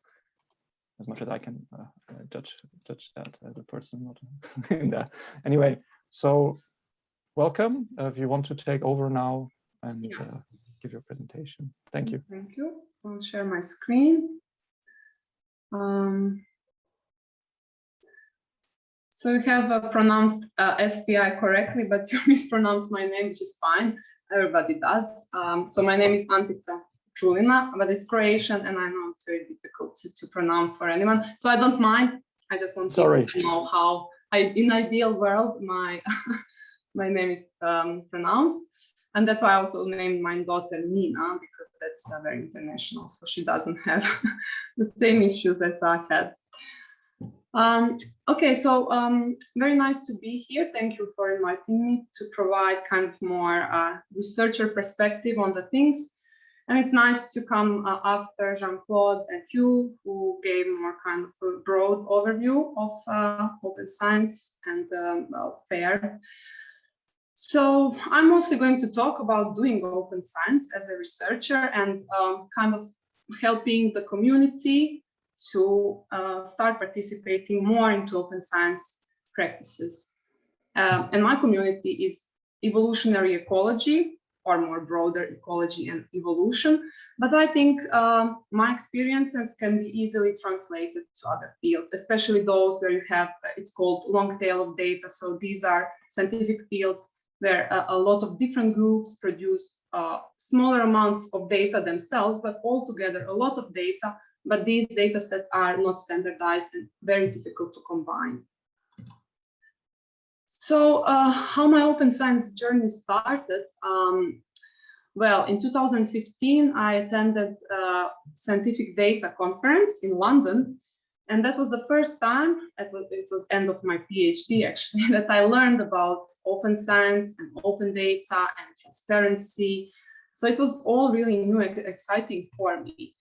as much as I can judge that as a person, not in that. Anyway, so welcome. If you want to take over now and give your presentation. Thank you. Thank you. I'll share my screen. So you have pronounced SPI correctly, but you mispronounced my name, which is fine. Everybody does. So my name is Antica Trulina, but it's Croatian, and I know it's very difficult to pronounce for anyone. So I don't mind. I just want to know how, in ideal world, my my name is pronounced. And that's why I also named my daughter Nina, because that's very international. So she doesn't have the same issues as I had. Okay, so very nice to be here. Thank you for inviting me to provide kind of more researcher perspective on the things. And it's nice to come after Jean-Claude and Hugh, who gave more kind of a broad overview of open science and FAIR. So I'm mostly going to talk about doing open science as a researcher and kind of helping the community to start participating more into open science practices. And my community is evolutionary ecology, or more broader ecology and evolution. But I think my experiences can be easily translated to other fields, especially those where you have, it's called long tail of data. So these are scientific fields where a lot of different groups produce smaller amounts of data themselves, but altogether a lot of data. But these data sets are not standardized and very difficult to combine. So how my open science journey started? Well, in 2015, I attended a scientific data conference in London. And that was the first time, it was end of my PhD actually, that I learned about open science and open data and transparency. So it was all really new and exciting for me.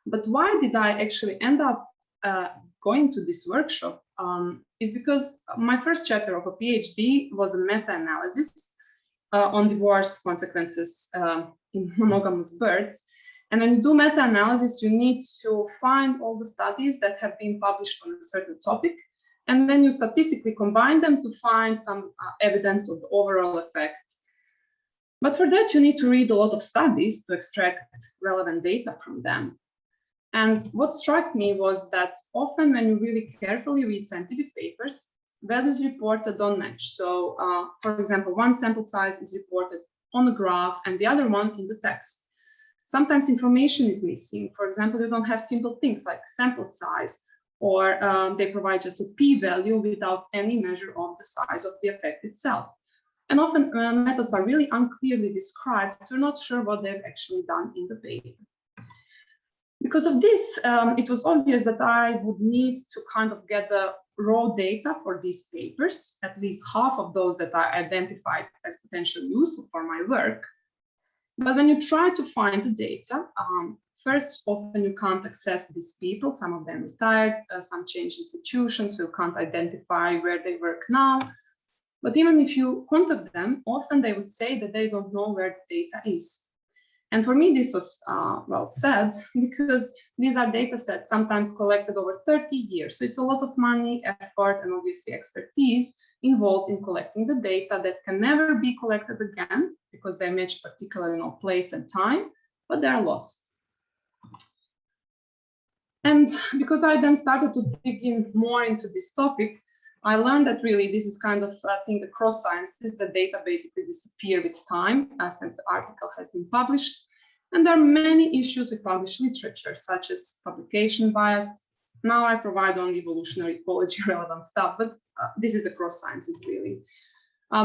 But why did I actually end up going to this workshop? is because my first chapter of a PhD was a meta-analysis on divorce consequences in monogamous birds. And when you do meta-analysis, you need to find all the studies that have been published on a certain topic, and then you statistically combine them to find some evidence of the overall effect. But for that, you need to read a lot of studies to extract relevant data from them. And what struck me was that often when you really carefully read scientific papers, values reported don't match. So, for example, one sample size is reported on the graph and the other one in the text. Sometimes information is missing. For example, you don't have simple things like sample size, or they provide just a p-value without any measure of the size of the effect itself. And often methods are really unclearly described, so you're not sure what they've actually done in the paper. Because of this, it was obvious that I would need to kind of get the raw data for these papers, at least half of those that are identified as potentially useful for my work. But when you try to find the data, first, often you can't access these people. Some of them retired, some changed institutions, so you can't identify where they work now. But even if you contact them, often they would say that they don't know where the data is. And for me, this was, well, sad, because these are data sets sometimes collected over 30 years. So it's a lot of money, effort, and obviously expertise involved in collecting the data that can never be collected again because they match particular place and time, but they are lost. And because I then started to dig in more into this topic, I learned that really this is kind of, I think, the cross sciences, the data basically disappear with time as an article has been published. And there are many issues with published literature, such as publication bias. Now I provide only evolutionary ecology relevant stuff, but this is a cross sciences really.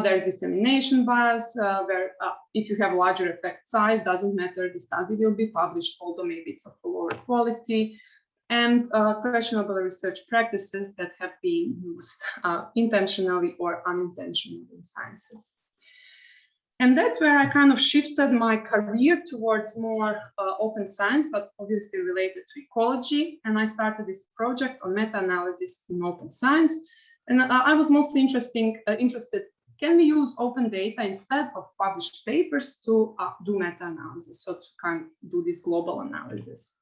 There's dissemination bias, where if you have larger effect size, doesn't matter, the study will be published, although maybe it's of lower quality. And questionable research practices that have been used intentionally or unintentionally in sciences. And that's where I kind of shifted my career towards more open science, but obviously related to ecology. And I started this project on meta-analysis in open science. And I was mostly interested, can we use open data instead of published papers to do meta-analysis, so to kind of do this global analysis.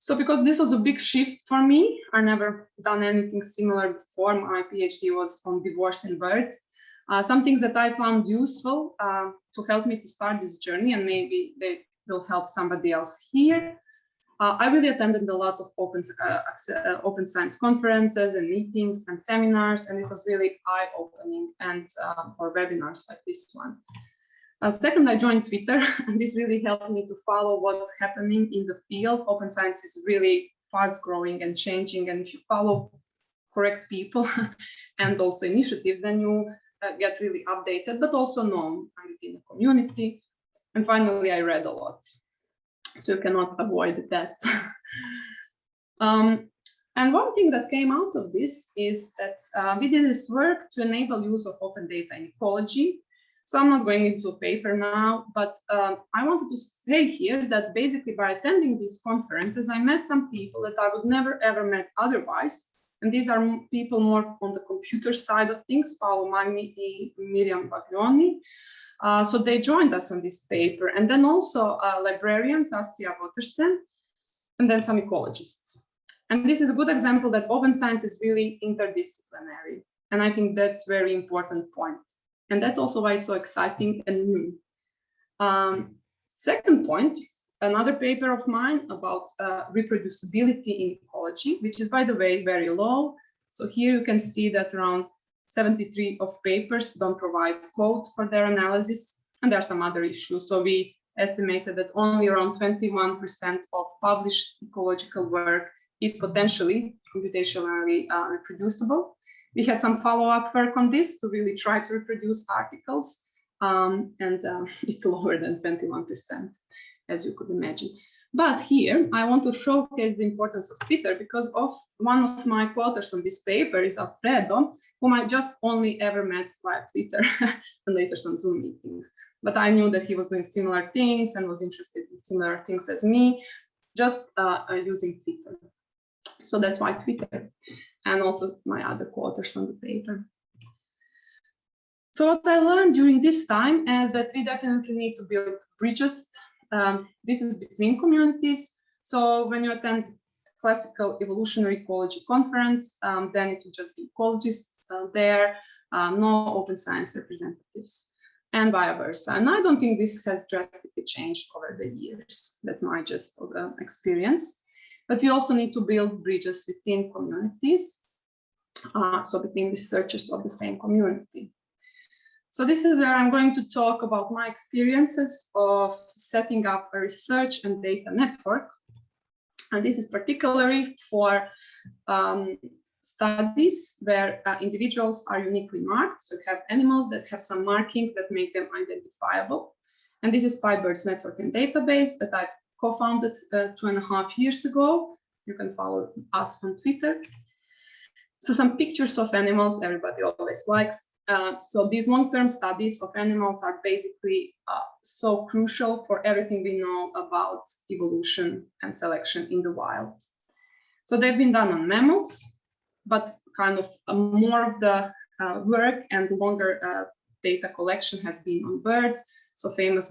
So because this was a big shift for me, I never done anything similar before. My PhD was on divorce in birds. Some things that I found useful to help me to start this journey, and maybe they will help somebody else here. I really attended a lot of open science conferences and meetings and seminars, and it was really eye-opening, and for webinars like this one. Second, I joined Twitter, and this really helped me to follow what's happening in the field. Open science is really fast growing and changing, and if you follow correct people and also initiatives, then you get really updated, but also known within the community. And finally, I read a lot, so you cannot avoid that. And one thing that came out of this is that we did this work to enable use of open data in ecology. So I'm not going into a paper now, but I wanted to say here that basically by attending these conferences, I met some people that I would never ever met otherwise. And these are people more on the computer side of things, Paolo Magni, Miriam Baglioni. So they joined us on this paper. And then also librarians, Askia Wattersen, and then some ecologists. And this is a good example that open science is really interdisciplinary. And I think that's a very important point. And that's also why it's so exciting and new. Second point, another paper of mine about reproducibility in ecology, which is, by the way, very low. So here you can see that around 73 of papers don't provide code for their analysis, and there are some other issues. So we estimated that only around 21% of published ecological work is potentially computationally reproducible. We had some follow-up work on this to really try to reproduce articles, and it's lower than 21%, as you could imagine. But here, I want to showcase the importance of Twitter, because one of my co-authors on this paper is Alfredo, whom I just only ever met via Twitter and later some Zoom meetings. But I knew that he was doing similar things and was interested in similar things as me, just using Twitter. So that's why Twitter, and also my other co-authors on the paper. So what I learned during this time is that we definitely need to build bridges. This is between communities. So when you attend classical evolutionary ecology conference, then it will just be ecologists there, no open science representatives, and vice versa. And I don't think this has drastically changed over the years. That's my just experience. But we also need to build bridges within communities, so between researchers of the same community. So this is where I'm going to talk about my experiences of setting up a research and data network. And this is particularly for studies where individuals are uniquely marked. So you have animals that have some markings that make them identifiable. And this is SPI-Birds network and database that I co-founded 2.5 years ago. You can follow us on Twitter. So some pictures of animals everybody always likes. So these long-term studies of animals are basically so crucial for everything we know about evolution and selection in the wild. So they've been done on mammals, but kind of more of the work and longer data collection has been on birds. So famous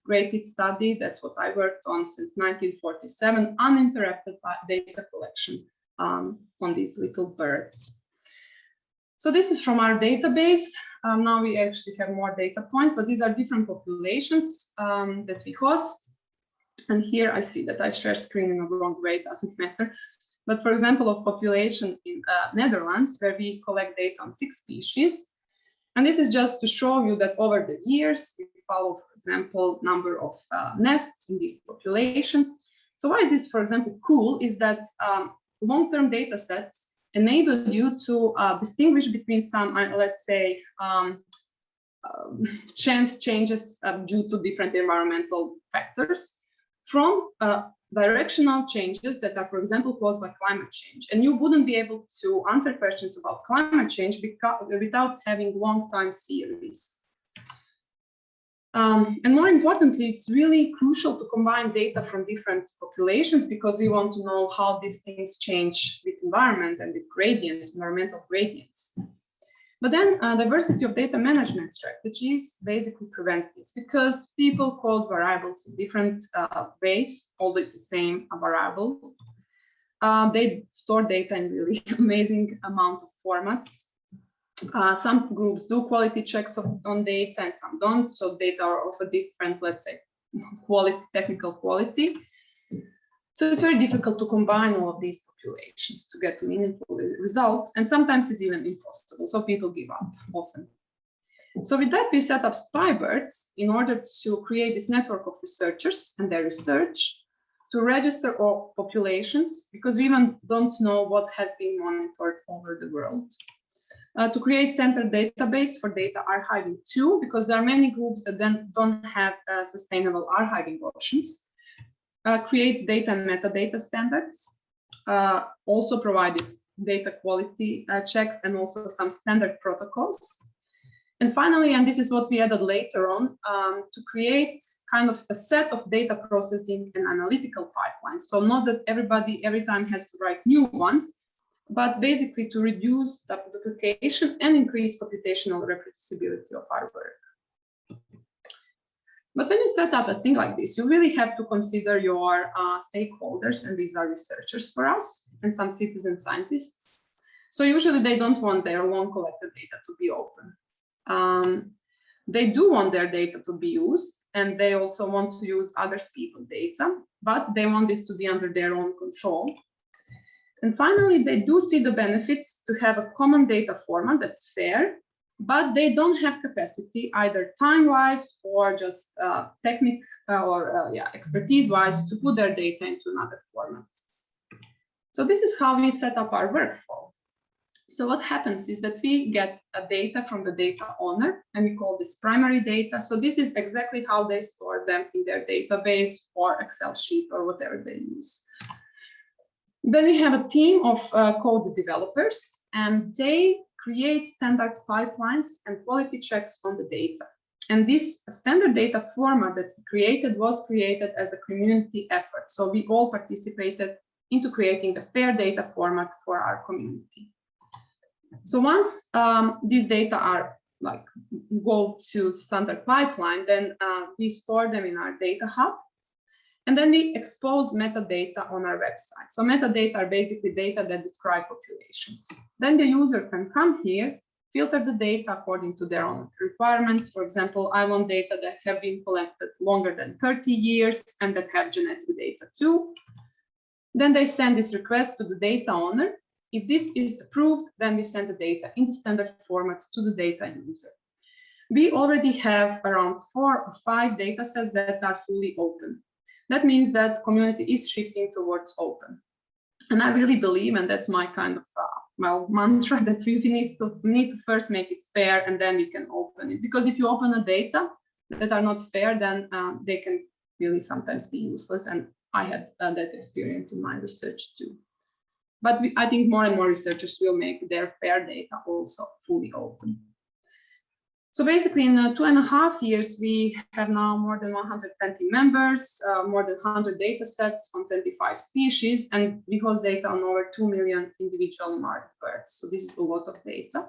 Weighty study, that's what I worked on since 1947, uninterrupted data collection on these little birds. So this is from our database. Now we actually have more data points, but these are different populations that we host. And here I see that I share screen in the wrong way, it doesn't matter. But for example, of population in Netherlands, where we collect data on 6 species. And this is just to show you that over the years, we follow, for example, number of nests in these populations. So why is this, for example, cool is that long-term data sets enable you to distinguish between some, let's say, chance changes due to different environmental factors from directional changes that are, for example, caused by climate change. And you wouldn't be able to answer questions about climate change without having long time series. And more importantly, it's really crucial to combine data from different populations because we want to know how these things change with environment and with gradients, environmental gradients. But then diversity of data management strategies basically prevents this because people code variables in different ways, although it's the same variable. They store data in really amazing amount of formats. Some groups do quality checks on data and some don't. So data are of a different, let's say, quality, technical quality. So it's very difficult to combine all of these populations to get to meaningful results. And sometimes it's even impossible. So people give up often. So with that, we set up SPI-Birds in order to create this network of researchers and their research to register all populations because we even don't know what has been monitored over the world. To create centered database for data archiving too, because there are many groups that then don't have sustainable archiving options. Create data and metadata standards. Also provide these data quality checks and also some standard protocols. And finally, and this is what we added later on, to create kind of a set of data processing and analytical pipelines. So not that everybody every time has to write new ones, but basically to reduce duplication and increase computational reproducibility of our work. But when you set up a thing like this, you really have to consider your stakeholders, and these are researchers for us, and some citizen scientists. So usually they don't want their long collected data to be open. They do want their data to be used, and they also want to use other people's data, but they want this to be under their own control. And finally, they do see the benefits to have a common data format that's fair, but they don't have capacity either time-wise or just technical or expertise-wise to put their data into another format. So this is how we set up our workflow. So what happens is that we get data from the data owner, and we call this primary data. So this is exactly how they store them in their database or Excel sheet or whatever they use. Then we have a team of code developers, and they create standard pipelines and quality checks on the data. And this standard data format that we created was created as a community effort. So we all participated into creating a fair data format for our community. So once these data are go to standard pipeline, then we store them in our data hub. And then we expose metadata on our website. So metadata are basically data that describe populations. Then the user can come here, filter the data according to their own requirements. For example, I want data that have been collected longer than 30 years and that have genetic data too. Then they send this request to the data owner. If this is approved, then we send the data in the standard format to the data user. We already have around 4 or 5 data sets that are fully open. That means that community is shifting towards open. And I really believe, and that's my kind of mantra, that we need to first make it fair and then we can open it. Because if you open a data that are not fair, then they can really sometimes be useless. And I had that experience in my research too. But I think more and more researchers will make their fair data also fully open. So basically, in 2.5 years, we have now more than 120 members, more than 100 data sets on 25 species, and we host data on over 2 million individual marked birds. So this is a lot of data.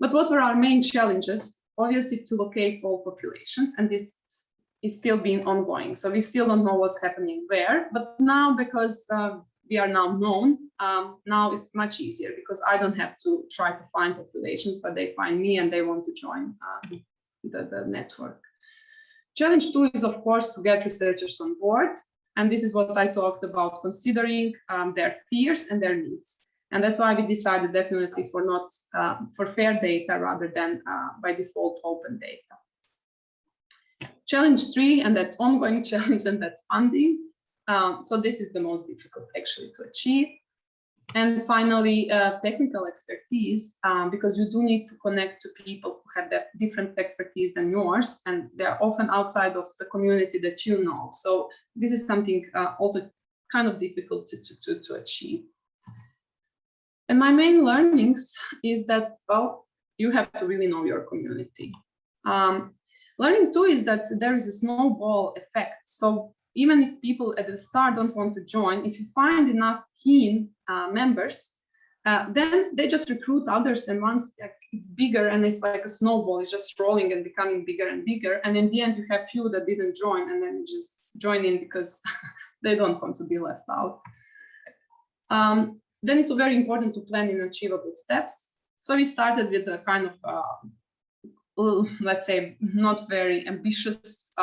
But what were our main challenges? Obviously, to locate all populations, and this is still being ongoing. So we still don't know what's happening where, but now because we are now known, now it's much easier because I don't have to try to find populations, but they find me and they want to join the network. Challenge 2 is, of course, to get researchers on board. And this is what I talked about, considering their fears and their needs. And that's why we decided definitely for fair data rather than by default open data. Challenge 3, and that's ongoing challenge, and that's funding. So this is the most difficult actually to achieve. And finally, technical expertise, because you do need to connect to people who have that different expertise than yours, and they're often outside of the community that you know. So this is something also kind of difficult to achieve. And my main learnings is that, well, you have to really know your community. Learning 2 is that there is a snowball effect. So even if people at the start don't want to join, if you find enough keen members, then they just recruit others, and once it's bigger and it's like a snowball, it's just rolling and becoming bigger and bigger. And in the end, you have few that didn't join and then just join in because they don't want to be left out. Then it's very important to plan in achievable steps. So we started with a kind of, let's say, not very ambitious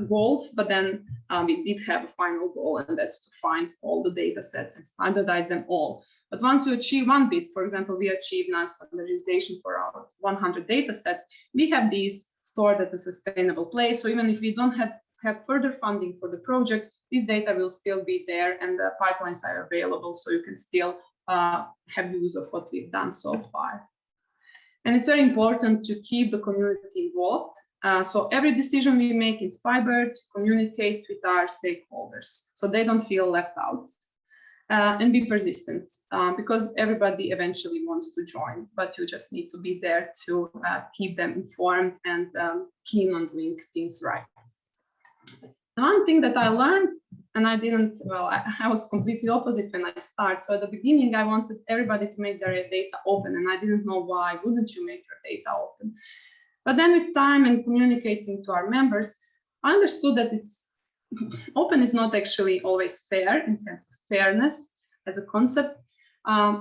goals, but then we did have a final goal, and that's to find all the data sets and standardize them all. But once you achieve one bit, for example, we achieve now standardization for our 100 data sets, we have these stored at a sustainable place. So even if we don't have further funding for the project, this data will still be there and the pipelines are available, so you can still have use of what we've done so far. And it's very important to keep the community involved. So every decision we make in SPI-Birds, communicate with our stakeholders so they don't feel left out, and be persistent because everybody eventually wants to join, but you just need to be there to keep them informed and keen on doing things right. And one thing that I learned, and I didn't, well, I was completely opposite when I started. So at the beginning, I wanted everybody to make their data open, and I didn't know why wouldn't you make your data open. But then with time and communicating to our members, I understood that open is not actually always fair in sense of fairness as a concept,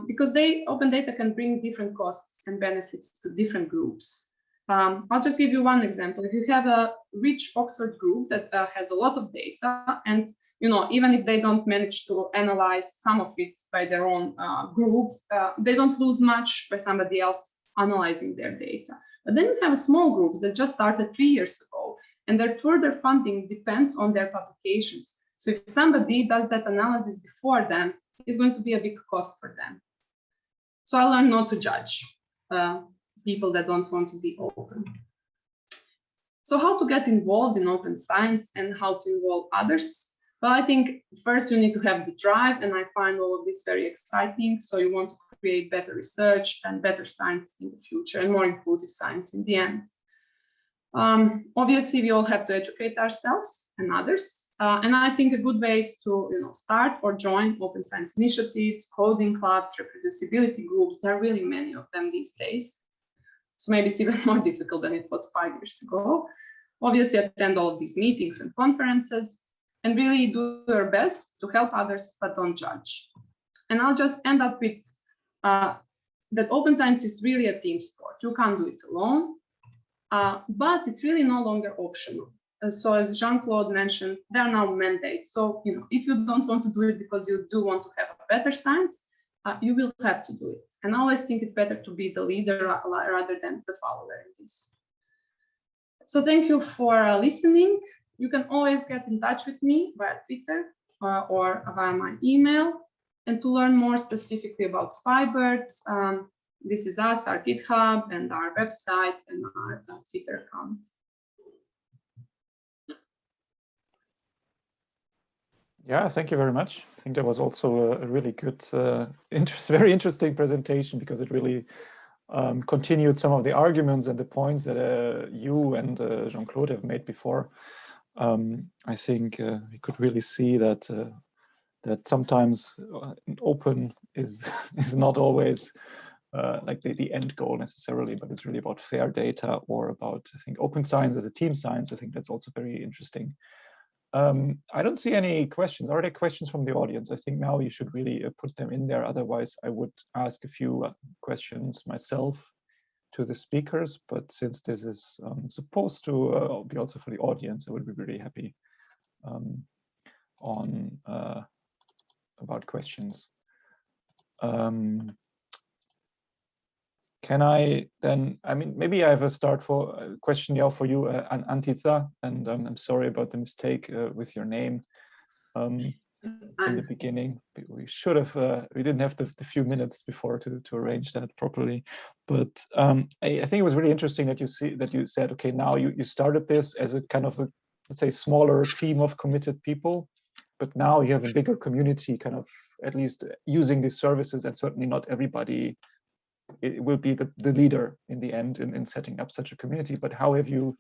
because open data can bring different costs and benefits to different groups. I'll just give you one example. If you have a rich Oxford group that has a lot of data, and even if they don't manage to analyze some of it by their own groups, they don't lose much by somebody else analyzing their data. But then you have small groups that just started 3 years ago, and their further funding depends on their publications. So if somebody does that analysis before them, it's going to be a big cost for them. So I learned not to judge people that don't want to be open. So how to get involved in open science and how to involve others? Well, I think first you need to have the drive, and I find all of this very exciting. So you want to create better research and better science in the future, and more inclusive science in the end. Obviously, we all have to educate ourselves and others. And I think a good way is to start or join open science initiatives, coding clubs, reproducibility groups. There are really many of them these days. So maybe it's even more difficult than it was 5 years ago. Obviously, attend all of these meetings and conferences and really do your best to help others, but don't judge. And I'll just end up with that open science is really a team sport. You can't do it alone, but it's really no longer optional. So as Jean-Claude mentioned, there are now mandates. So if you don't want to do it because you do want to have a better science, you will have to do it. And I always think it's better to be the leader rather than the follower in this. So thank you for listening. You can always get in touch with me via Twitter or via my email. And to learn more specifically about SPI-Birds, this is us, our GitHub and our website and our Twitter account. Yeah, thank you very much. I think that was also a really good, very interesting presentation, because it really continued some of the arguments and the points that you and Jean-Claude have made before. I think we could really see that that sometimes open is not always like the end goal necessarily, but it's really about fair data or about, I think, open science as a team science. I think that's also very interesting. I don't see any questions. Are there questions from the audience? I think now you should really put them in there. Otherwise, I would ask a few questions myself to the speakers. But since this is supposed to be also for the audience, I would be really happy about questions. Can I then, I mean, maybe I have a question now for you, Antica, and I'm sorry about the mistake with your name in the beginning. We should have, we didn't have the few minutes before to arrange that properly. But I think it was really interesting that you said, okay, now you started this as a kind of a, let's say, smaller team of committed people, but now you have a bigger community kind of at least using these services, and certainly not everybody it will be the leader in the end in setting up such a community. But how have you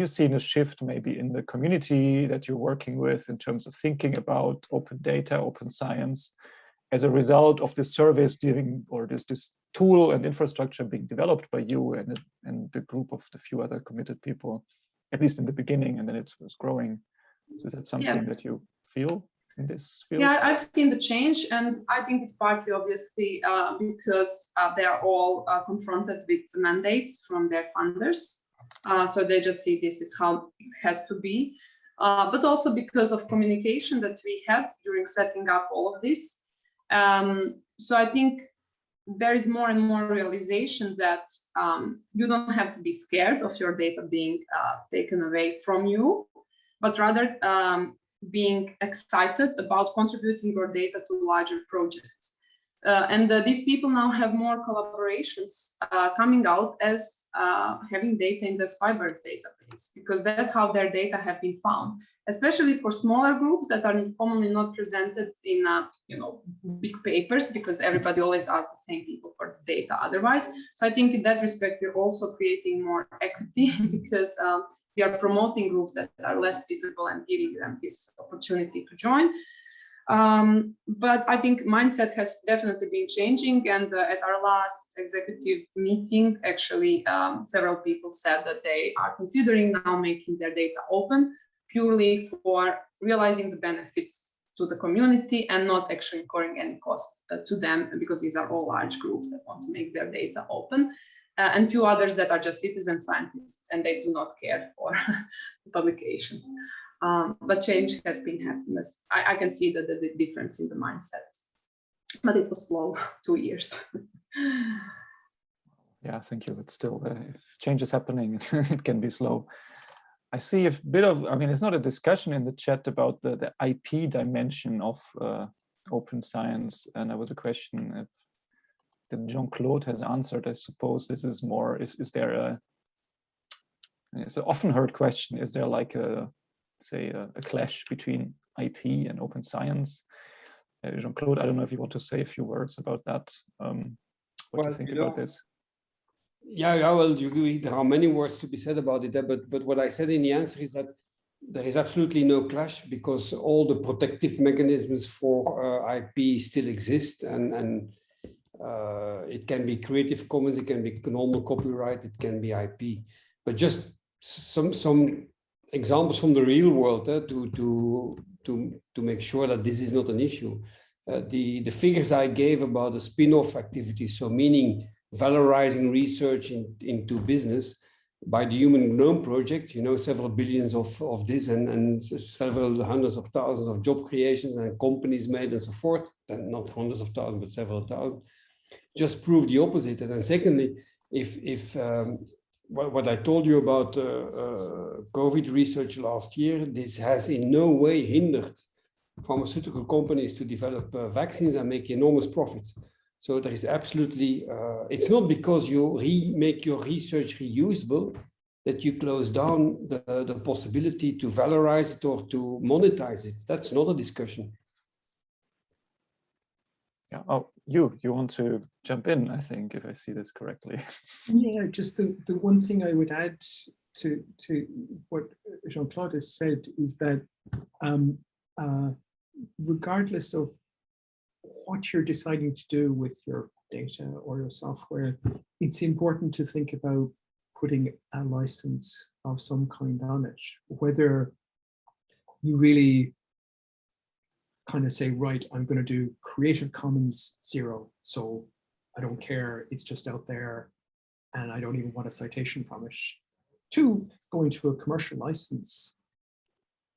seen a shift maybe in the community that you're working with in terms of thinking about open data, open science, as a result of this service or this tool and infrastructure being developed by you and the group of the few other committed people, at least in the beginning, and then it was growing? So is that something that you feel in this field? Yeah, I've seen the change, and I think it's partly obviously because they are all confronted with mandates from their funders. So they just see this is how it has to be, but also because of communication that we had during setting up all of this. So I think there is more and more realization that you don't have to be scared of your data being taken away from you, but rather being excited about contributing your data to larger projects. And these people now have more collaborations coming out as having data in the SPI-Birds database, because that's how their data have been found, especially for smaller groups that are commonly not presented in big papers, because everybody always asks the same people for the data otherwise. So I think in that respect, we're also creating more equity because we are promoting groups that are less visible and giving them this opportunity to join. But I think mindset has definitely been changing, and at our last executive meeting, actually, several people said that they are considering now making their data open purely for realizing the benefits to the community and not actually incurring any cost to them, because these are all large groups that want to make their data open. And few others that are just citizen scientists and they do not care for publications. But change has been happening. I can see the difference in the mindset, but it was slow, 2 years. Yeah, thank you. But still, if change is happening, it can be slow. I see a bit of, I mean, it's not a discussion in the chat about the IP dimension of open science. And there was a question that Jean-Claude has answered. I suppose this is more, is there a, it's an often heard question, is there like a, say, a clash between IP and open science? Jean-Claude, I don't know if you want to say a few words about that. What do you think about this? Yeah, well, there are many words to be said about it, but what I said in the answer is that there is absolutely no clash because all the protective mechanisms for IP still exist, and it can be Creative Commons, it can be normal copyright, it can be IP. But just some examples from the real world to make sure that this is not an issue. The figures I gave about the spin-off activities, so meaning valorizing research into business by the Human Genome Project, you know, several billions of this and several hundreds of thousands of job creations and companies made and so forth, and not hundreds of thousands, but several thousand, just prove the opposite. And then secondly, if what I told you about COVID research last year, this has in no way hindered pharmaceutical companies to develop vaccines and make enormous profits. So there is absolutely, it's not because you make your research reusable that you close down the possibility to valorize it or to monetize it. That's not a discussion. Yeah. Oh, you want to jump in, I think, if I see this correctly. Yeah, just the one thing I would add to what Jean-Claude has said is that regardless of what you're deciding to do with your data or your software, it's important to think about putting a license of some kind on it, whether you really kind of say, right, I'm going to do Creative Commons 0, so I don't care, it's just out there and I don't even want a citation from it, to going to a commercial license.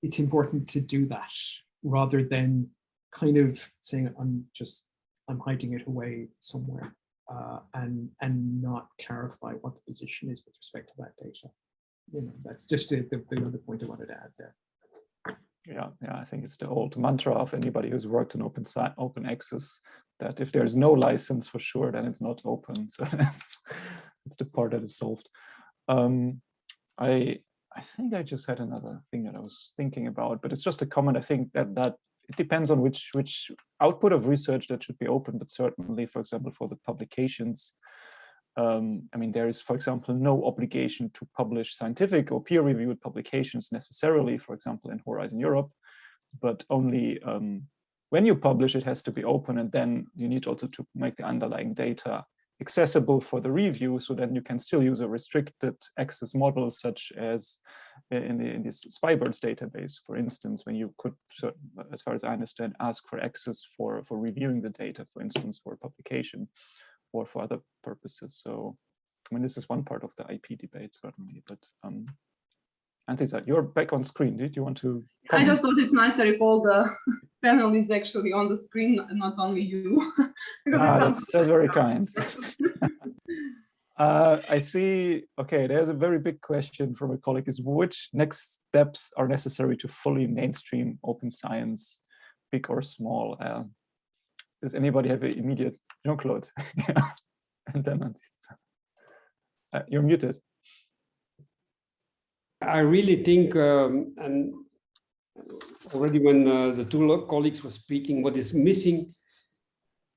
It's important to do that rather than kind of saying I'm hiding it away somewhere and not clarify what the position is with respect to that data. You know, that's just the other point I wanted to add there. Yeah, I think it's the old mantra of anybody who's worked in open access that if there's no license for sure, then it's not open. So that's the part that is solved. I think I just had another thing that I was thinking about, but it's just a comment. I think that it depends on which output of research that should be open, but certainly, for example, for the publications, I mean, there is, for example, no obligation to publish scientific or peer-reviewed publications necessarily, for example, in Horizon Europe, but only when you publish, it has to be open, and then you need also to make the underlying data accessible for the review, so that you can still use a restricted access model, such as in this SPI-Birds database, for instance, when you could, as far as I understand, ask for access for reviewing the data, for instance, for publication or for other purposes. So, I mean, this is one part of the IP debate, certainly, but Antica, you're back on screen. Did you want to comment? I just thought it's nicer if all the panel is actually on the screen, not only you. That's very kind. I see, okay, there's a very big question from a colleague, is which next steps are necessary to fully mainstream open science, big or small? Does anybody have an immediate? Jean-Claude. And then Antica. You're muted. I really think, and already when the two colleagues were speaking, what is missing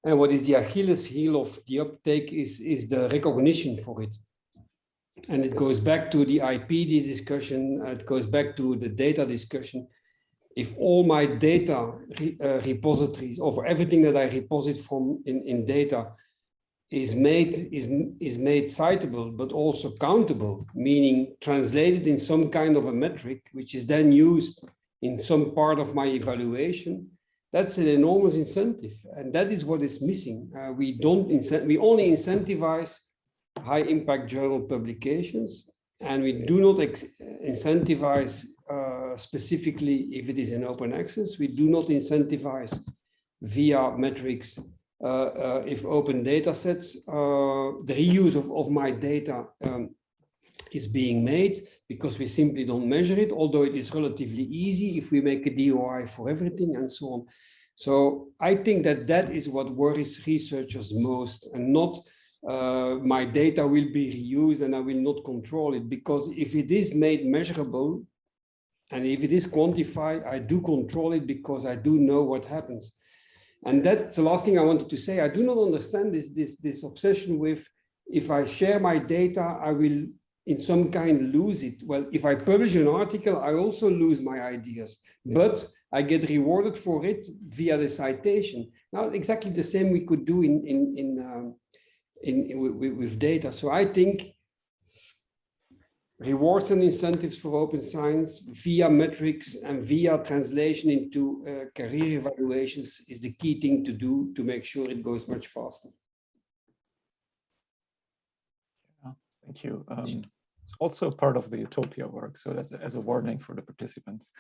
and what is the Achilles heel of the uptake is the recognition for it. And it goes back to the IP discussion, it goes back to the data discussion. If all my data repositories, or for everything that I reposit from in data, is made citable, but also countable, meaning translated in some kind of a metric, which is then used in some part of my evaluation, that's an enormous incentive. And that is what is missing. We only incentivize high impact journal publications, and we do not incentivize specifically if it is in open access. We do not incentivize via metrics if open data sets, the reuse of my data is being made, because we simply don't measure it, although it is relatively easy if we make a DOI for everything and so on. So I think that is what worries researchers most, and not my data will be reused and I will not control it, because if it is made measurable and if it is quantified, I do control it because I do know what happens. And that's the last thing I wanted to say. I do not understand this obsession with if I share my data, I will in some kind lose it. Well, if I publish an article, I also lose my ideas, but I get rewarded for it via the citation. Now, exactly the same we could do with data. So I think rewards and incentives for open science via metrics and via translation into career evaluations is the key thing to do to make sure it goes much faster. Yeah, thank you. It's also part of the Utopia work, so that's as a warning for the participants.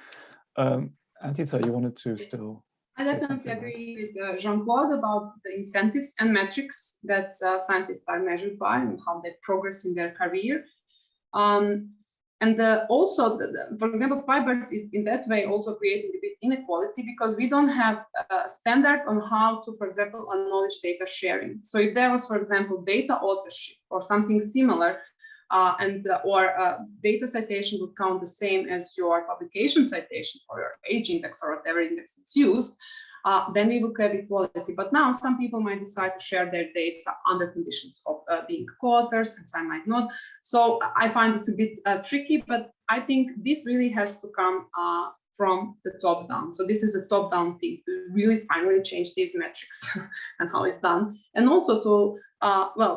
Antica, you wanted to still... I definitely agree with Jean-Claude about the incentives and metrics that scientists are measured by and how they progress in their career. Also, for example, SPI-Birds is in that way also creating a bit inequality because we don't have a standard on how to, for example, acknowledge data sharing. So if there was, for example, data authorship or something similar, data citation would count the same as your publication citation or your age index or whatever index it's used, then we would have equality. But now some people might decide to share their data under conditions of being co-authors and some might not. So I find this a bit tricky, but I think this really has to come from the top down. So this is a top down thing to really finally change these metrics and how it's done. And also to,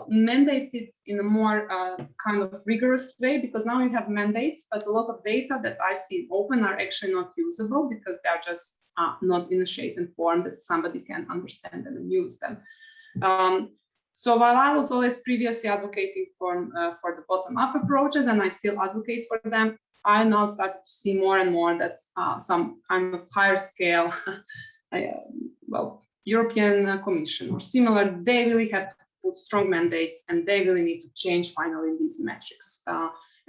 mandate it in a more kind of rigorous way, because now you have mandates, but a lot of data that I've seen open are actually not usable because they're just not in a shape and form that somebody can understand them and use them. So while I was always previously advocating for the bottom-up approaches, and I still advocate for them, I now started to see more and more that some kind of higher scale, European Commission or similar, they really have to put strong mandates and they really need to change finally these metrics.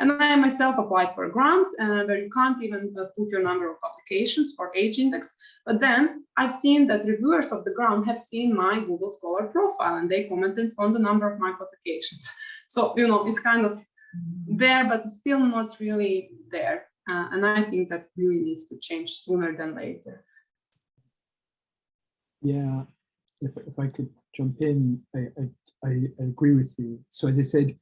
And I myself applied for a grant where you can't even put your number of publications or age index. But then I've seen that reviewers of the grant have seen my Google Scholar profile and they commented on the number of my publications. So, you know, it's kind of there, but it's still not really there. And I think that really needs to change sooner than later. Yeah, if I could jump in, I agree with you. So as I said,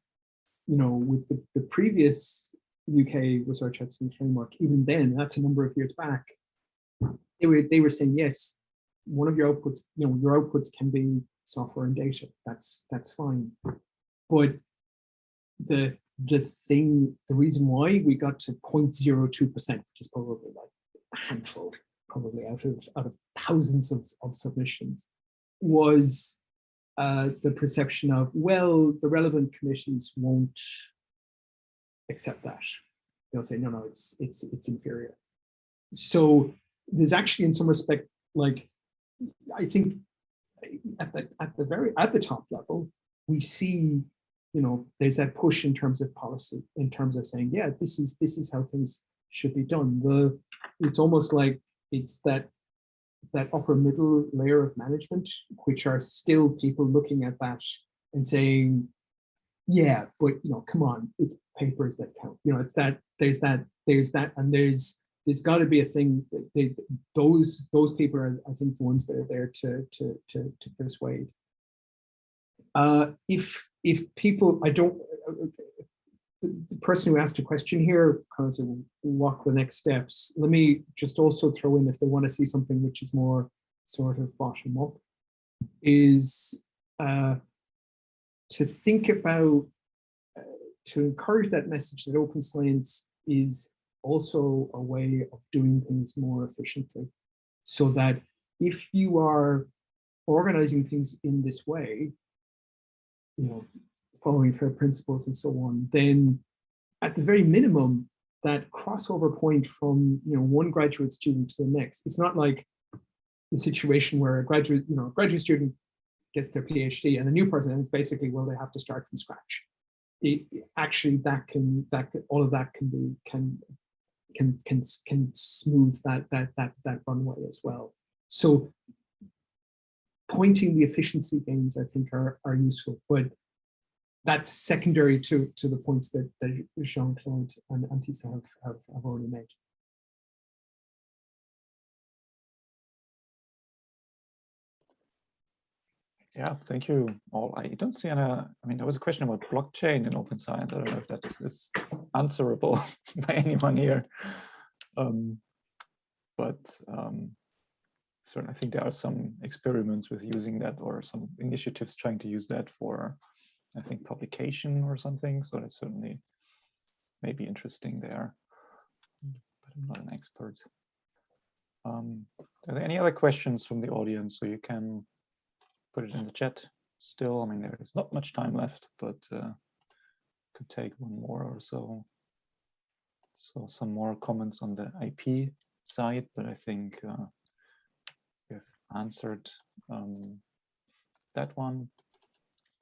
you know, with the previous UK Research Excellence Framework, even then, that's a number of years back, they were saying, yes, one of your outputs, you know, your outputs can be software and data. That's fine. But the reason why we got to 0.02%, which is probably like a handful, probably out of thousands of submissions, was the perception of, well, the relevant committees won't accept that. They'll say, no, it's inferior. So there's actually, in some respect, like, I think at the top level, we see, you know, there's that push in terms of policy, in terms of saying, yeah, this is how things should be done. It's almost like it's that upper middle layer of management, which are still people looking at that and saying, yeah, but you know, come on, it's papers that count. You know, it's that there's that, and there's got to be a thing. Those people are, I think, the ones that are there to persuade. If people, the person who asked a question here kind of walk the next steps. Let me just also throw in, if they want to see something which is more sort of bottom up, is to think about, to encourage that message that open science is also a way of doing things more efficiently. So that if you are organizing things in this way, you know, following fair principles and so on, then at the very minimum, that crossover point from, you know, one graduate student to the next, it's not like the situation where a graduate student gets their PhD and a new person, and it's basically, well, they have to start from scratch. Actually, all of that can smooth that runway as well. So pointing the efficiency gains, I think, are useful, but that's secondary to the points that Jean-Claude and Antica have already made. Yeah, thank you all. I don't see any, I mean, there was a question about blockchain in open science. I don't know if that is answerable by anyone here. Certainly, I think there are some experiments with using that, or some initiatives trying to use that for, I think, publication or something. So that's certainly maybe interesting there, but I'm not an expert. Are there any other questions from the audience? So you can put it in the chat still. I mean, there is not much time left, but could take one more or so. So some more comments on the IP side, but I think we have answered that one.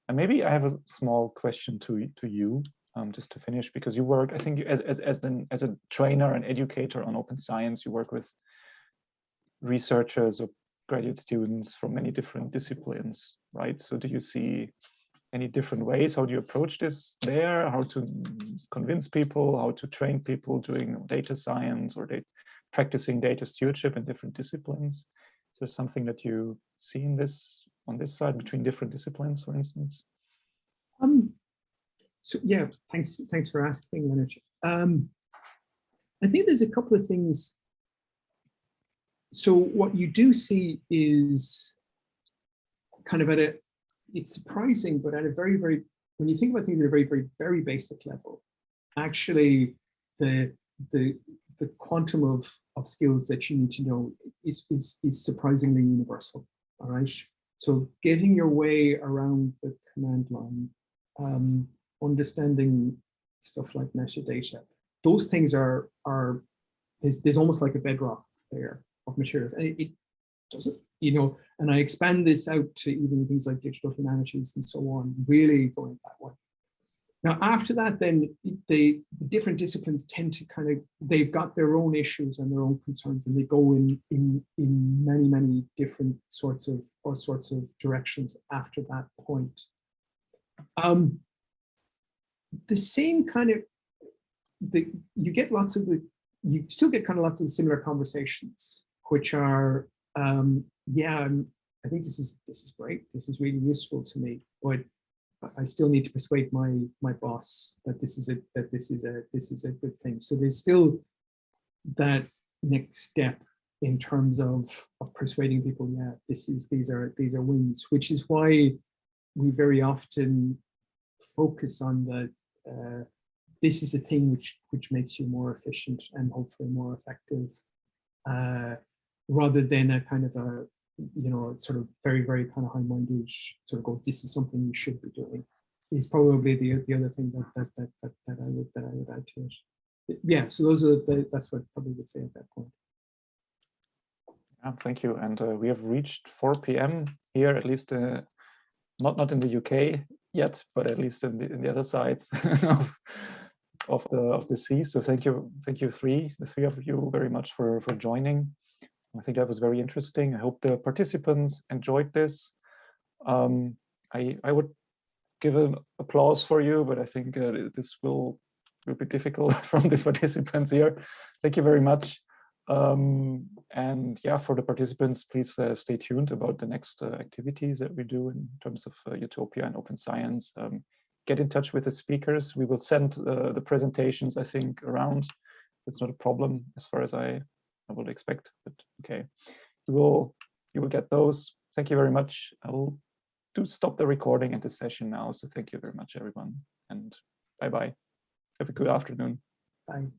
And maybe I have a small question to you, just to finish, because you work, I think, as a trainer and educator on open science, you work with researchers or graduate students from many different disciplines, right? So do you see any different ways? How do you approach this there? How to convince people, how to train people doing data science or practicing data stewardship in different disciplines? Is there something that you see in this, on this side, between different disciplines, for instance? So yeah, thanks for asking, Leonard. I think there's a couple of things. So what you do see is kind of it's surprising, but at a very, when you think about things at a very basic level, actually the quantum of skills that you need to know is surprisingly universal. All right. So getting your way around the command line, understanding stuff like metadata, those things there's almost like a bedrock there of materials, and it doesn't, and I expand this out to even things like digital humanities and so on, really going that way. Now, after that, then the different disciplines tend to they've got their own issues and their own concerns, and they go in many different sorts of directions after that point. The same kind of, you get lots of you still get lots of similar conversations, which are, yeah, I think this is great. This is really useful to me, but I still need to persuade my boss that this is a good thing. So there's still that next step in terms of persuading people. Yeah, these are wins, which is why we very often focus on the this is a thing which makes you more efficient and hopefully more effective, rather than a kind of a sort of very kind of high-minded sort of go, this is something you should be doing, is probably the other thing that I would add to it. Yeah, so those are that's what I probably would say at that point. Yeah, thank you. And we have reached 4 p.m. here, at least not in the UK yet, but at least in the other sides of the sea. So thank you, the three of you, very much for joining. I think that was very interesting. I hope the participants enjoyed this. I would give an applause for you, but I think this will be difficult from the participants here. Thank you very much. And yeah, for the participants, please stay tuned about the next activities that we do in terms of Utopia and open science. Get in touch with the speakers. We will send the presentations, I think, around. It's not a problem as far as I would expect, but okay. You will get those. Thank you very much. I will stop the recording and the session now. So thank you very much, everyone, and bye-bye. Have a good afternoon. Bye.